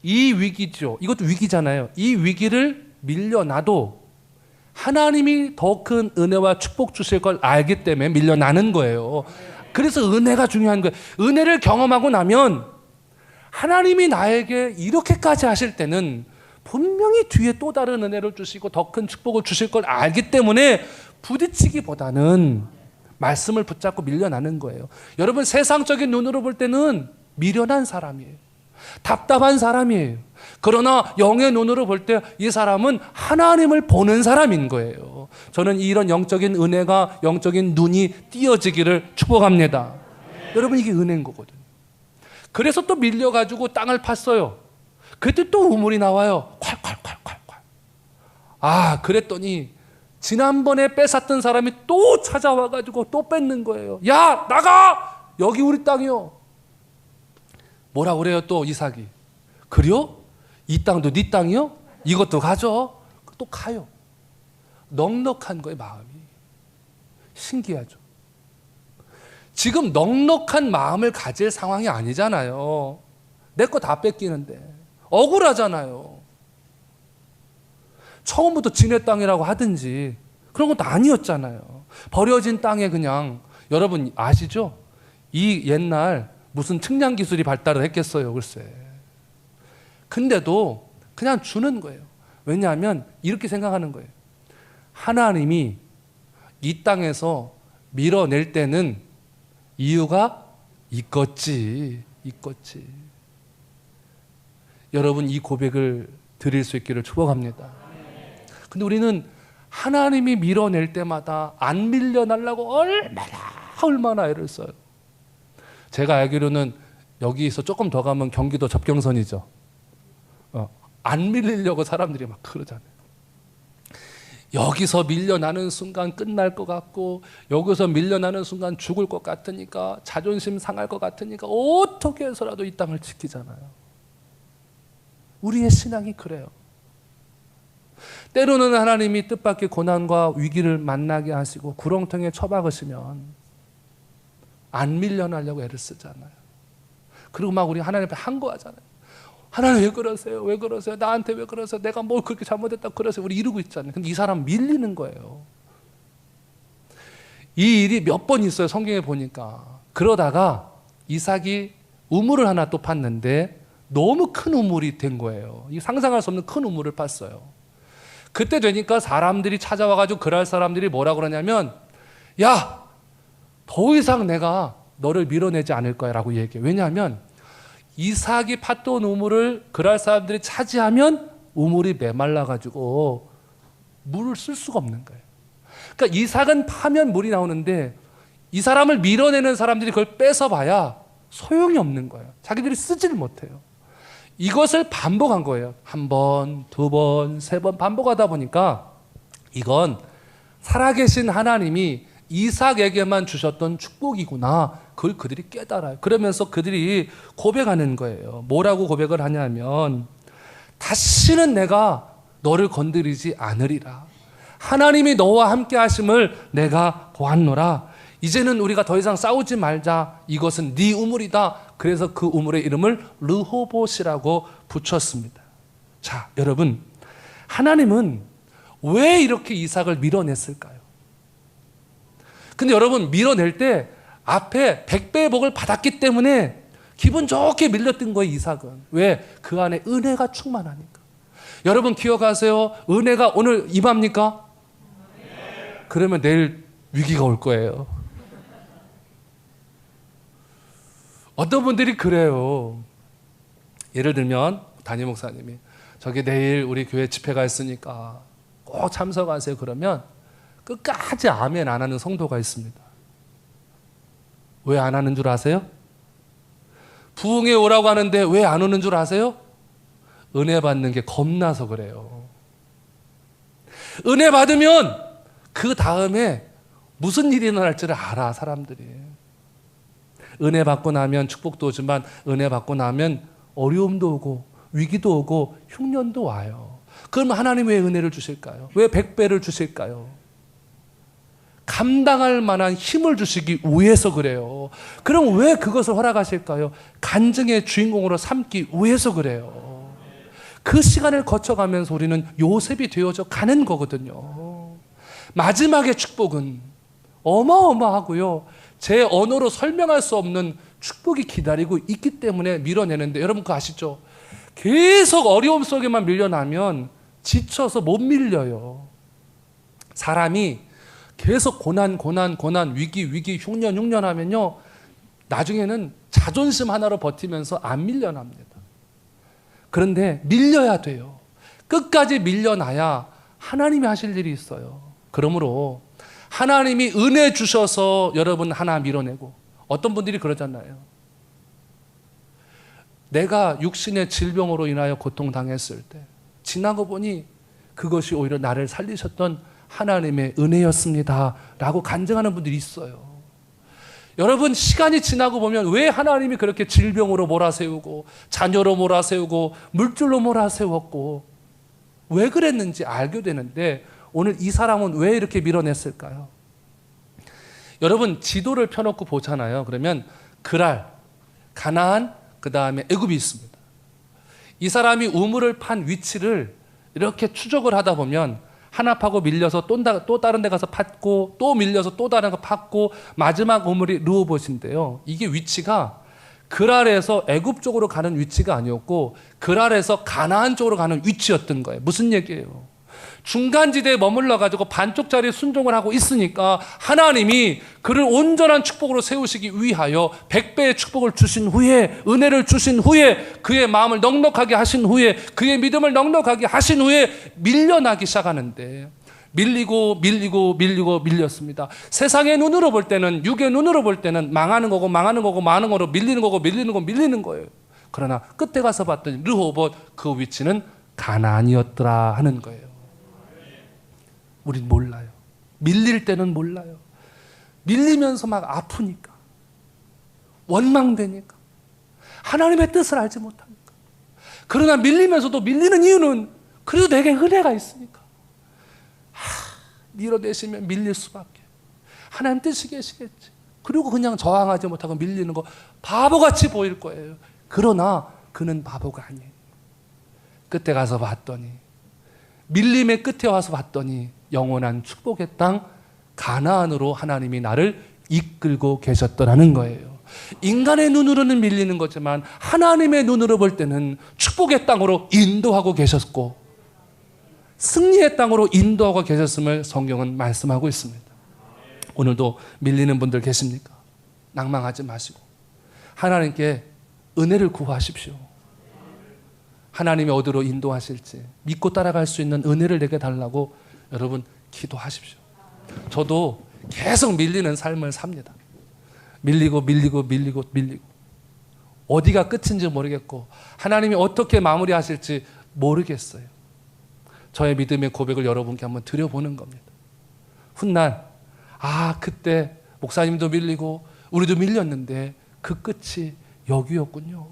이 위기죠. 이것도 위기잖아요. 이 위기를 밀려나도 하나님이 더 큰 은혜와 축복 주실 걸 알기 때문에 밀려나는 거예요. 그래서 은혜가 중요한 거예요. 은혜를 경험하고 나면 하나님이 나에게 이렇게까지 하실 때는 분명히 뒤에 또 다른 은혜를 주시고 더 큰 축복을 주실 걸 알기 때문에 부딪히기보다는 말씀을 붙잡고 밀려나는 거예요. 여러분 세상적인 눈으로 볼 때는 미련한 사람이에요. 답답한 사람이에요. 그러나 영의 눈으로 볼 때 이 사람은 하나님을 보는 사람인 거예요. 저는 이런 영적인 은혜가, 영적인 눈이 띄어지기를 축복합니다. 여러분 이게 은혜인 거거든요. 그래서 또 밀려가지고 땅을 팠어요. 그때 또 우물이 나와요. 콸콸콸콸콸. 그랬더니 지난번에 뺏었던 사람이 또 찾아와가지고 또 뺏는 거예요. 야, 나가! 여기 우리 땅이요. 뭐라 그래요 또 이삭이? 그래요? 이 땅도 네 땅이요? 이것도 가져. 또 가요. 넉넉한 거예요 마음이. 신기하죠. 지금 넉넉한 마음을 가질 상황이 아니잖아요. 내 거 다 뺏기는데 억울하잖아요. 처음부터 지네 땅이라고 하든지 그런 것도 아니었잖아요. 버려진 땅에 그냥. 여러분 아시죠? 이 옛날 무슨 측량 기술이 발달을 했겠어요 글쎄. 근데도 그냥 주는 거예요. 왜냐하면 이렇게 생각하는 거예요. 하나님이 이 땅에서 밀어낼 때는 이유가 있겠지. 여러분 이 고백을 드릴 수 있기를 축복합니다. 근데 우리는 하나님이 밀어낼 때마다 안 밀려나려고 얼마나 애를 써요. 제가 알기로는 여기서 조금 더 가면 경기도 접경선이죠. 안 밀리려고 사람들이 막 그러잖아요. 여기서 밀려나는 순간 끝날 것 같고 여기서 밀려나는 순간 죽을 것 같으니까 자존심 상할 것 같으니까 어떻게 해서라도 이 땅을 지키잖아요. 우리의 신앙이 그래요. 때로는 하나님이 뜻밖의 고난과 위기를 만나게 하시고 구렁텅이에 처박으시면 안 밀려나려고 애를 쓰잖아요. 그리고 막 우리 하나님 앞에 항거하잖아요. 하나님 왜 그러세요? 왜 그러세요? 나한테 왜 그러세요? 내가 뭘 그렇게 잘못했다고 그러세요? 우리 이러고 있잖아요. 근데 이 사람 밀리는 거예요. 이 일이 몇 번 있어요. 성경에 보니까. 그러다가 이삭이 우물을 하나 또 팠는데 너무 큰 우물이 된 거예요. 이 상상할 수 없는 큰 우물을 팠어요. 그때 되니까 사람들이 찾아와가지고 그럴 사람들이 뭐라 그러냐면 야, 더 이상 내가 너를 밀어내지 않을 거야 라고 얘기해요. 왜냐하면 이삭이 팠던 우물을 그럴 사람들이 차지하면 우물이 메말라가지고 물을 쓸 수가 없는 거예요. 그러니까 이삭은 파면 물이 나오는데 이 사람을 밀어내는 사람들이 그걸 뺏어봐야 소용이 없는 거예요. 자기들이 쓰지를 못해요. 이것을 반복한 거예요. 한 번, 두 번, 세 번 반복하다 보니까 이건 살아계신 하나님이 이삭에게만 주셨던 축복이구나. 그걸 그들이 깨달아요. 그러면서 그들이 고백하는 거예요. 뭐라고 고백을 하냐면 다시는 내가 너를 건드리지 않으리라. 하나님이 너와 함께 하심을 내가 보았노라. 이제는 우리가 더 이상 싸우지 말자. 이것은 네 우물이다. 그래서 그 우물의 이름을 르호봇이라고 붙였습니다. 자, 여러분, 하나님은 왜 이렇게 이삭을 밀어냈을까요? 근데 여러분, 밀어낼 때 앞에 100배의 복을 받았기 때문에 기분 좋게 밀렸던 거예요, 이삭은. 왜? 그 안에 은혜가 충만하니까. 여러분 기억하세요? 은혜가 오늘 임합니까? 그러면 내일 위기가 올 거예요. 어떤 분들이 그래요. 예를 들면 담임 목사님이 저기 내일 우리 교회 집회가 있으니까 꼭 참석하세요. 그러면 끝까지 아멘 안 하는 성도가 있습니다. 왜 안 하는 줄 아세요? 부흥회 오라고 하는데 왜 안 오는 줄 아세요? 은혜 받는 게 겁나서 그래요. 은혜 받으면 그 다음에 무슨 일이 일어날지를 알아, 사람들이. 은혜 받고 나면 축복도 오지만 은혜 받고 나면 어려움도 오고 위기도 오고 흉년도 와요. 그럼 하나님 왜 은혜를 주실까요? 왜 100배를 주실까요? 감당할 만한 힘을 주시기 위해서 그래요. 그럼 왜 그것을 허락하실까요? 간증의 주인공으로 삼기 위해서 그래요. 그 시간을 거쳐가면서 우리는 요셉이 되어져 가는 거거든요. 마지막의 축복은 어마어마하고요. 제 언어로 설명할 수 없는 축복이 기다리고 있기 때문에 밀어내는데, 여러분 그거 아시죠? 계속 어려움 속에만 밀려나면 지쳐서 못 밀려요. 사람이 계속 고난, 위기, 흉년 하면요, 나중에는 자존심 하나로 버티면서 안 밀려납니다. 그런데 밀려야 돼요. 끝까지 밀려나야 하나님이 하실 일이 있어요. 그러므로 하나님이 은혜 주셔서 여러분 하나 밀어내고, 어떤 분들이 그러잖아요. 내가 육신의 질병으로 인하여 고통당했을 때 지나고 보니 그것이 오히려 나를 살리셨던 하나님의 은혜였습니다 라고 간증하는 분들이 있어요. 여러분, 시간이 지나고 보면 왜 하나님이 그렇게 질병으로 몰아세우고 자녀로 몰아세우고 물줄로 몰아세웠고 왜 그랬는지 알게 되는데, 오늘 이 사람은 왜 이렇게 밀어냈을까요? 여러분, 지도를 펴놓고 보잖아요. 그러면 그랄, 가나안, 그 다음에 애굽이 있습니다. 이 사람이 우물을 판 위치를 이렇게 추적을 하다 보면 하나 파고 밀려서 또 다른 데 가서 팠고, 또 밀려서 또 다른 거 팠고, 마지막 우물이 르호봇인데요. 이게 위치가 그랄에서 애굽 쪽으로 가는 위치가 아니었고 그랄에서 가나안 쪽으로 가는 위치였던 거예요. 무슨 얘기예요? 중간지대에 머물러가지고 반쪽짜리 순종을 하고 있으니까 하나님이 그를 온전한 축복으로 세우시기 위하여 100배의 축복을 주신 후에, 은혜를 주신 후에, 그의 마음을 넉넉하게 하신 후에, 그의 믿음을 넉넉하게 하신 후에 밀려나기 시작하는데, 밀렸습니다. 세상의 눈으로 볼 때는, 육의 눈으로 볼 때는 망하는 거고 밀리는 거예요. 그러나 끝에 가서 봤더니 르호봇, 그 위치는 가나안이었더라 하는 거예요. 우린 몰라요. 밀릴 때는 몰라요. 밀리면서 막 아프니까, 원망되니까, 하나님의 뜻을 알지 못하니까. 그러나 밀리면서도 밀리는 이유는 그래도 내게 은혜가 있으니까. 밀어내시면 밀릴 수밖에. 하나님 뜻이 계시겠지. 그리고 그냥 저항하지 못하고 밀리는 거 바보같이 보일 거예요. 그러나 그는 바보가 아니에요. 끝에 가서 봤더니, 밀림의 끝에 와서 봤더니 영원한 축복의 땅 가나안으로 하나님이 나를 이끌고 계셨더라는 거예요. 인간의 눈으로는 밀리는 거지만 하나님의 눈으로 볼 때는 축복의 땅으로 인도하고 계셨고 승리의 땅으로 인도하고 계셨음을 성경은 말씀하고 있습니다. 오늘도 밀리는 분들 계십니까? 낭망하지 마시고 하나님께 은혜를 구하십시오. 하나님이 어디로 인도하실지 믿고 따라갈 수 있는 은혜를 내게 달라고 여러분 기도하십시오. 저도 계속 밀리는 삶을 삽니다. 밀리고 어디가 끝인지 모르겠고 하나님이 어떻게 마무리하실지 모르겠어요. 저의 믿음의 고백을 여러분께 한번 드려보는 겁니다. 훗날 그때 목사님도 밀리고 우리도 밀렸는데 그 끝이 여기였군요.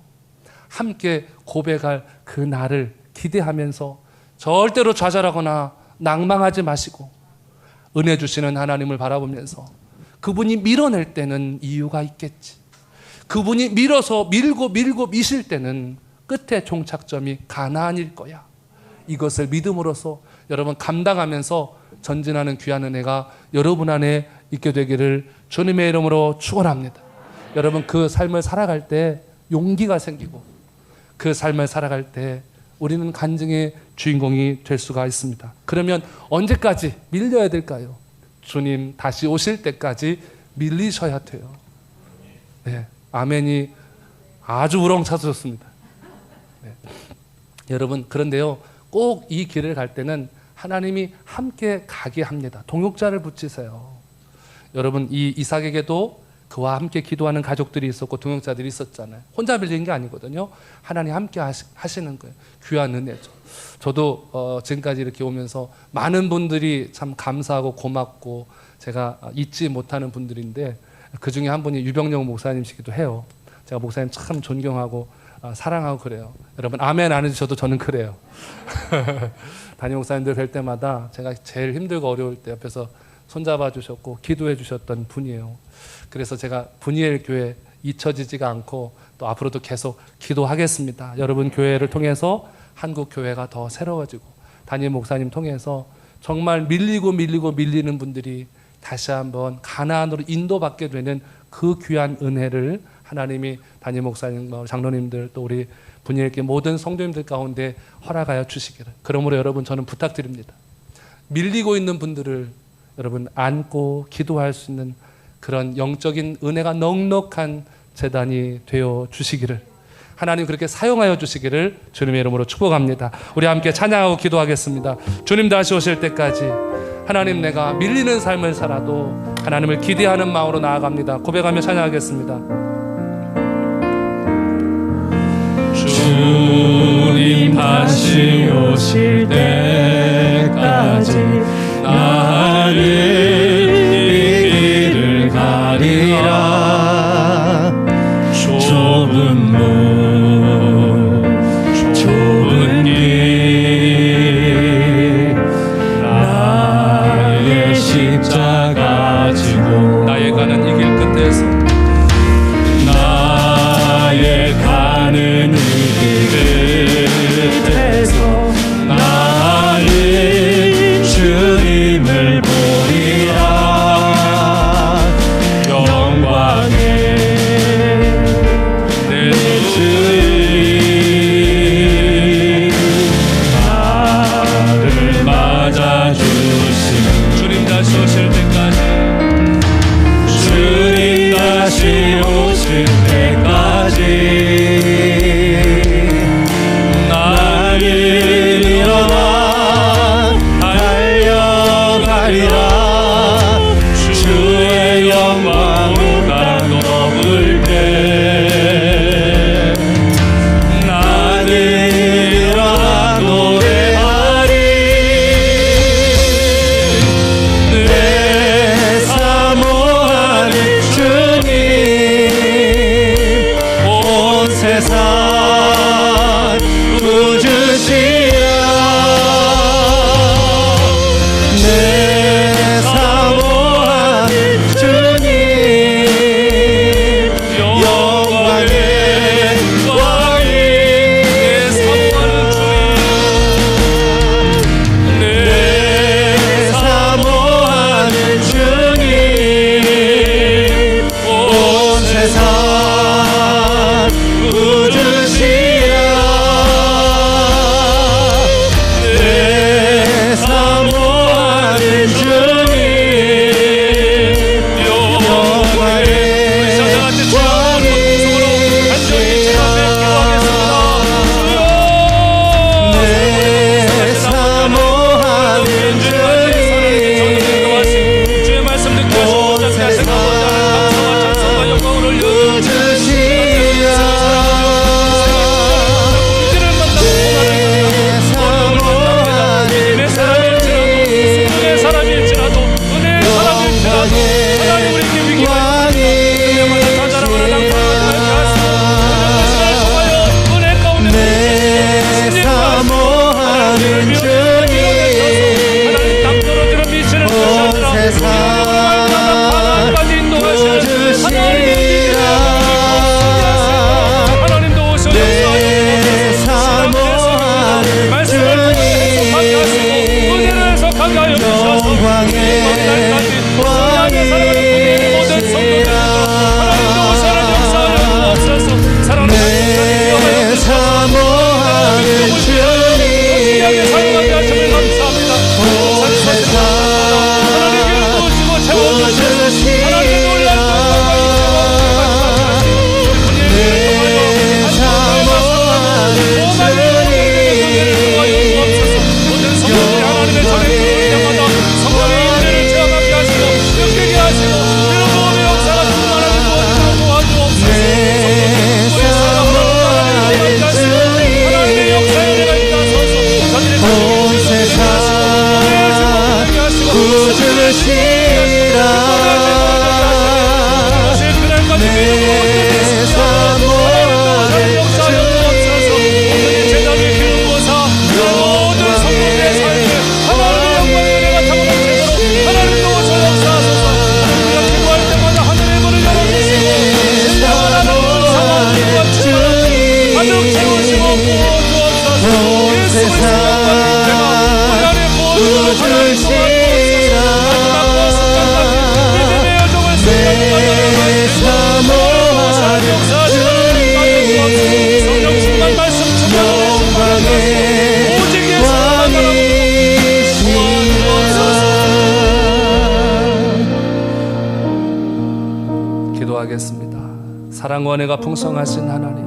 함께 고백할 그 날을 기대하면서 절대로 좌절하거나 낭망하지 마시고 은혜 주시는 하나님을 바라보면서 그분이 밀어낼 때는 이유가 있겠지. 그분이 밀어서 밀고 미실 때는 끝의 종착점이 가나안일 거야. 이것을 믿음으로써 여러분 감당하면서 전진하는 귀한 은혜가 여러분 안에 있게 되기를 주님의 이름으로 축원합니다. 여러분 그 삶을 살아갈 때 용기가 생기고 그 삶을 살아갈 때 우리는 간증의 주인공이 될 수가 있습니다. 그러면 언제까지 밀려야 될까요? 주님 다시 오실 때까지 밀리셔야 돼요. 네, 아멘이 아주 우렁차셨습니다. 네. 여러분 그런데요 꼭 이 길을 갈 때는 하나님이 함께 가게 합니다. 동역자를 붙이세요. 여러분 이 이삭에게도 그와 함께 기도하는 가족들이 있었고 동역자들이 있었잖아요. 혼자 밀린 게 아니거든요. 하나님 함께 하시는 거예요. 귀한 은혜죠. 저도 지금까지 이렇게 오면서 많은 분들이 참 감사하고 고맙고 제가 잊지 못하는 분들인데 그 중에 한 분이 유병영 목사님이시기도 해요. 제가 목사님 참 존경하고 사랑하고 그래요. 여러분 아멘 안 해주셔도 저는 그래요. 담임 목사님들 뵐 때마다 제가 제일 힘들고 어려울 때 옆에서 손잡아 주셨고 기도해 주셨던 분이에요. 그래서 제가 분이엘 교회 잊혀지지가 않고 또 앞으로도 계속 기도하겠습니다. 여러분 교회를 통해서 한국 교회가 더 새로워지고 담임 목사님 통해서 정말 밀리는 분들이 다시 한번 가나안으로 인도받게 되는 그 귀한 은혜를 하나님이 담임 목사님, 장로님들 또 우리 분이엘교회 모든 성도님들 가운데 허락하여 주시기를. 그러므로 여러분 저는 부탁드립니다. 밀리고 있는 분들을 여러분 안고 기도할 수 있는 그런 영적인 은혜가 넉넉한 제단이 되어 주시기를 하나님 그렇게 사용하여 주시기를 주님의 이름으로 축복합니다. 우리 함께 찬양하고 기도하겠습니다. 주님 다시 오실 때까지 하나님 내가 밀리는 삶을 살아도 하나님을 기대하는 마음으로 나아갑니다. 고백하며 찬양하겠습니다. 주님 다시 오실 때까지 나는 이 길을 가리라. 좁은 문 좁은 길 나의 십자가 지고 나의 가는 이 길 끝에서 나의 가는 이 길 끝에서 나 사모하는 주님 하나님 땅 떨어지는 미신을 펴시느라 하나님까지 인도하시는 하나님도 오셔 역사하여 말씀을 해석하게 하시고 은혜를 해석하게 하여 주셔서 영광의 왕이시라 모든 성도들 하나님도 오셔라 역사하여 주옵소서. 사랑하는 내 사모하는 주님 사용하게 하심을 감사합니다. 온 세상 하나님이 도우시고 채워주시고 하나님이 놀란 기도하겠습니다. 사랑과 은혜가 풍성하신 하나님,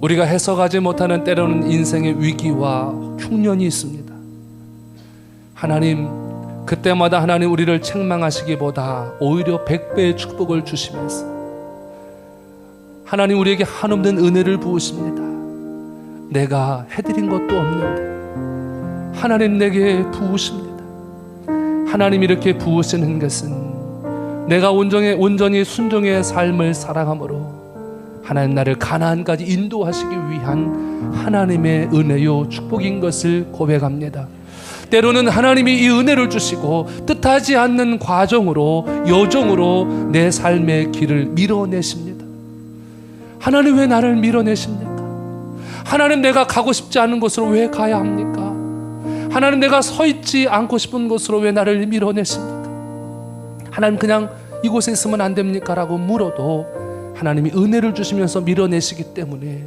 우리가 해석하지 못하는 때로는 인생의 위기와 흉년이 있습니다. 하나님, 그때마다 하나님 우리를 책망하시기보다 오히려 100배의 축복을 주시면서 하나님 우리에게 한없는 은혜를 부으십니다. 내가 해드린 것도 없는데 하나님 내게 부으십니다. 하나님 이렇게 부으시는 것은 내가 온전히 순종의 삶을 살아감으로 하나님 나를 가나안까지 인도하시기 위한 하나님의 은혜요 축복인 것을 고백합니다. 때로는 하나님이 이 은혜를 주시고 뜻하지 않는 과정으로 여정으로 내 삶의 길을 밀어내십니다. 하나님 왜 나를 밀어내십니까? 하나님 내가 가고 싶지 않은 곳으로 왜 가야 합니까? 하나님 내가 서 있지 않고 싶은 곳으로 왜 나를 밀어내십니까? 하나님 그냥 이곳에 있으면 안 됩니까? 라고 물어도 하나님이 은혜를 주시면서 밀어내시기 때문에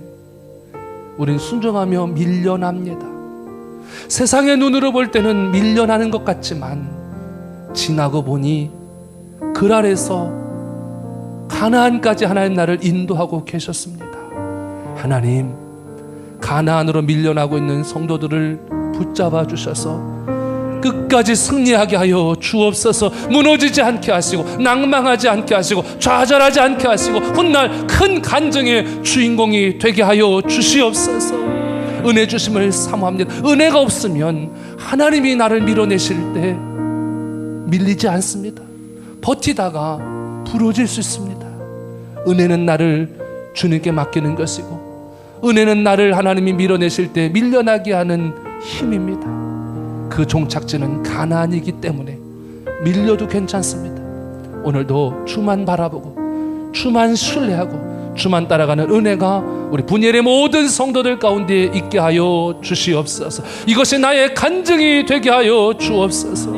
우리는 순종하며 밀려납니다. 세상의 눈으로 볼 때는 밀려나는 것 같지만 지나고 보니 그 아래서 가나안까지 하나님 나를 인도하고 계셨습니다. 하나님, 가나안으로 밀려나고 있는 성도들을 붙잡아 주셔서 끝까지 승리하게 하여 주옵소서. 무너지지 않게 하시고 낭망하지 않게 하시고 좌절하지 않게 하시고 훗날 큰 간증의 주인공이 되게 하여 주시옵소서. 은혜 주심을 사모합니다. 은혜가 없으면 하나님이 나를 밀어내실 때 밀리지 않습니다. 버티다가 부러질 수 있습니다. 은혜는 나를 주님께 맡기는 것이고 은혜는 나를 하나님이 밀어내실 때 밀려나게 하는 힘입니다. 그 종착지는 가나안이기 때문에 밀려도 괜찮습니다. 오늘도 주만 바라보고 주만 신뢰하고 주만 따라가는 은혜가 우리 분열의 모든 성도들 가운데 있게 하여 주시옵소서. 이것이 나의 간증이 되게 하여 주옵소서.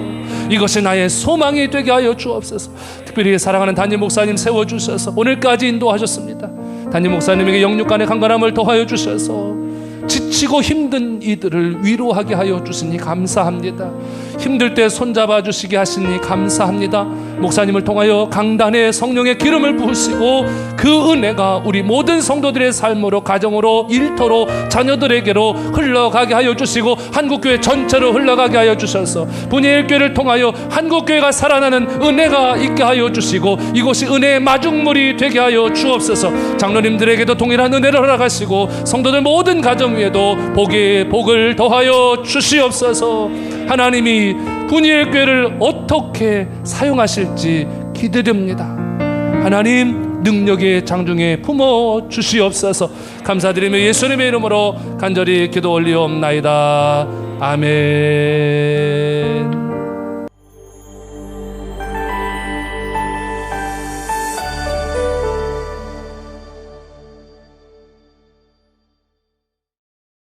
이것이 나의 소망이 되게 하여 주옵소서. 특별히 사랑하는 담임 목사님 세워주셔서 오늘까지 인도하셨습니다. 담임 목사님에게 영육간의 강건함을 더하여 주셔서 지치고 힘든 이들을 위로하게 하여 주시니 감사합니다. 힘들 때 손잡아 주시게 하시니 감사합니다. 목사님을 통하여 강단에 성령의 기름을 부으시고 그 은혜가 우리 모든 성도들의 삶으로 가정으로 일터로 자녀들에게로 흘러가게 하여 주시고 한국교회 전체로 흘러가게 하여 주셔서 분예일교회를 통하여 한국교회가 살아나는 은혜가 있게 하여 주시고 이곳이 은혜의 마중물이 되게 하여 주옵소서. 장로님들에게도 동일한 은혜를 허락하시고 성도들 모든 가정 위에도 복에 복을 더하여 주시옵소서. 하나님이 분이엘 교회를 어떻게 사용하실지 기대됩니다. 하나님, 능력의 장중에 품어 주시옵소서. 감사드리며 예수님의 이름으로 간절히 기도 올리옵나이다. 아멘.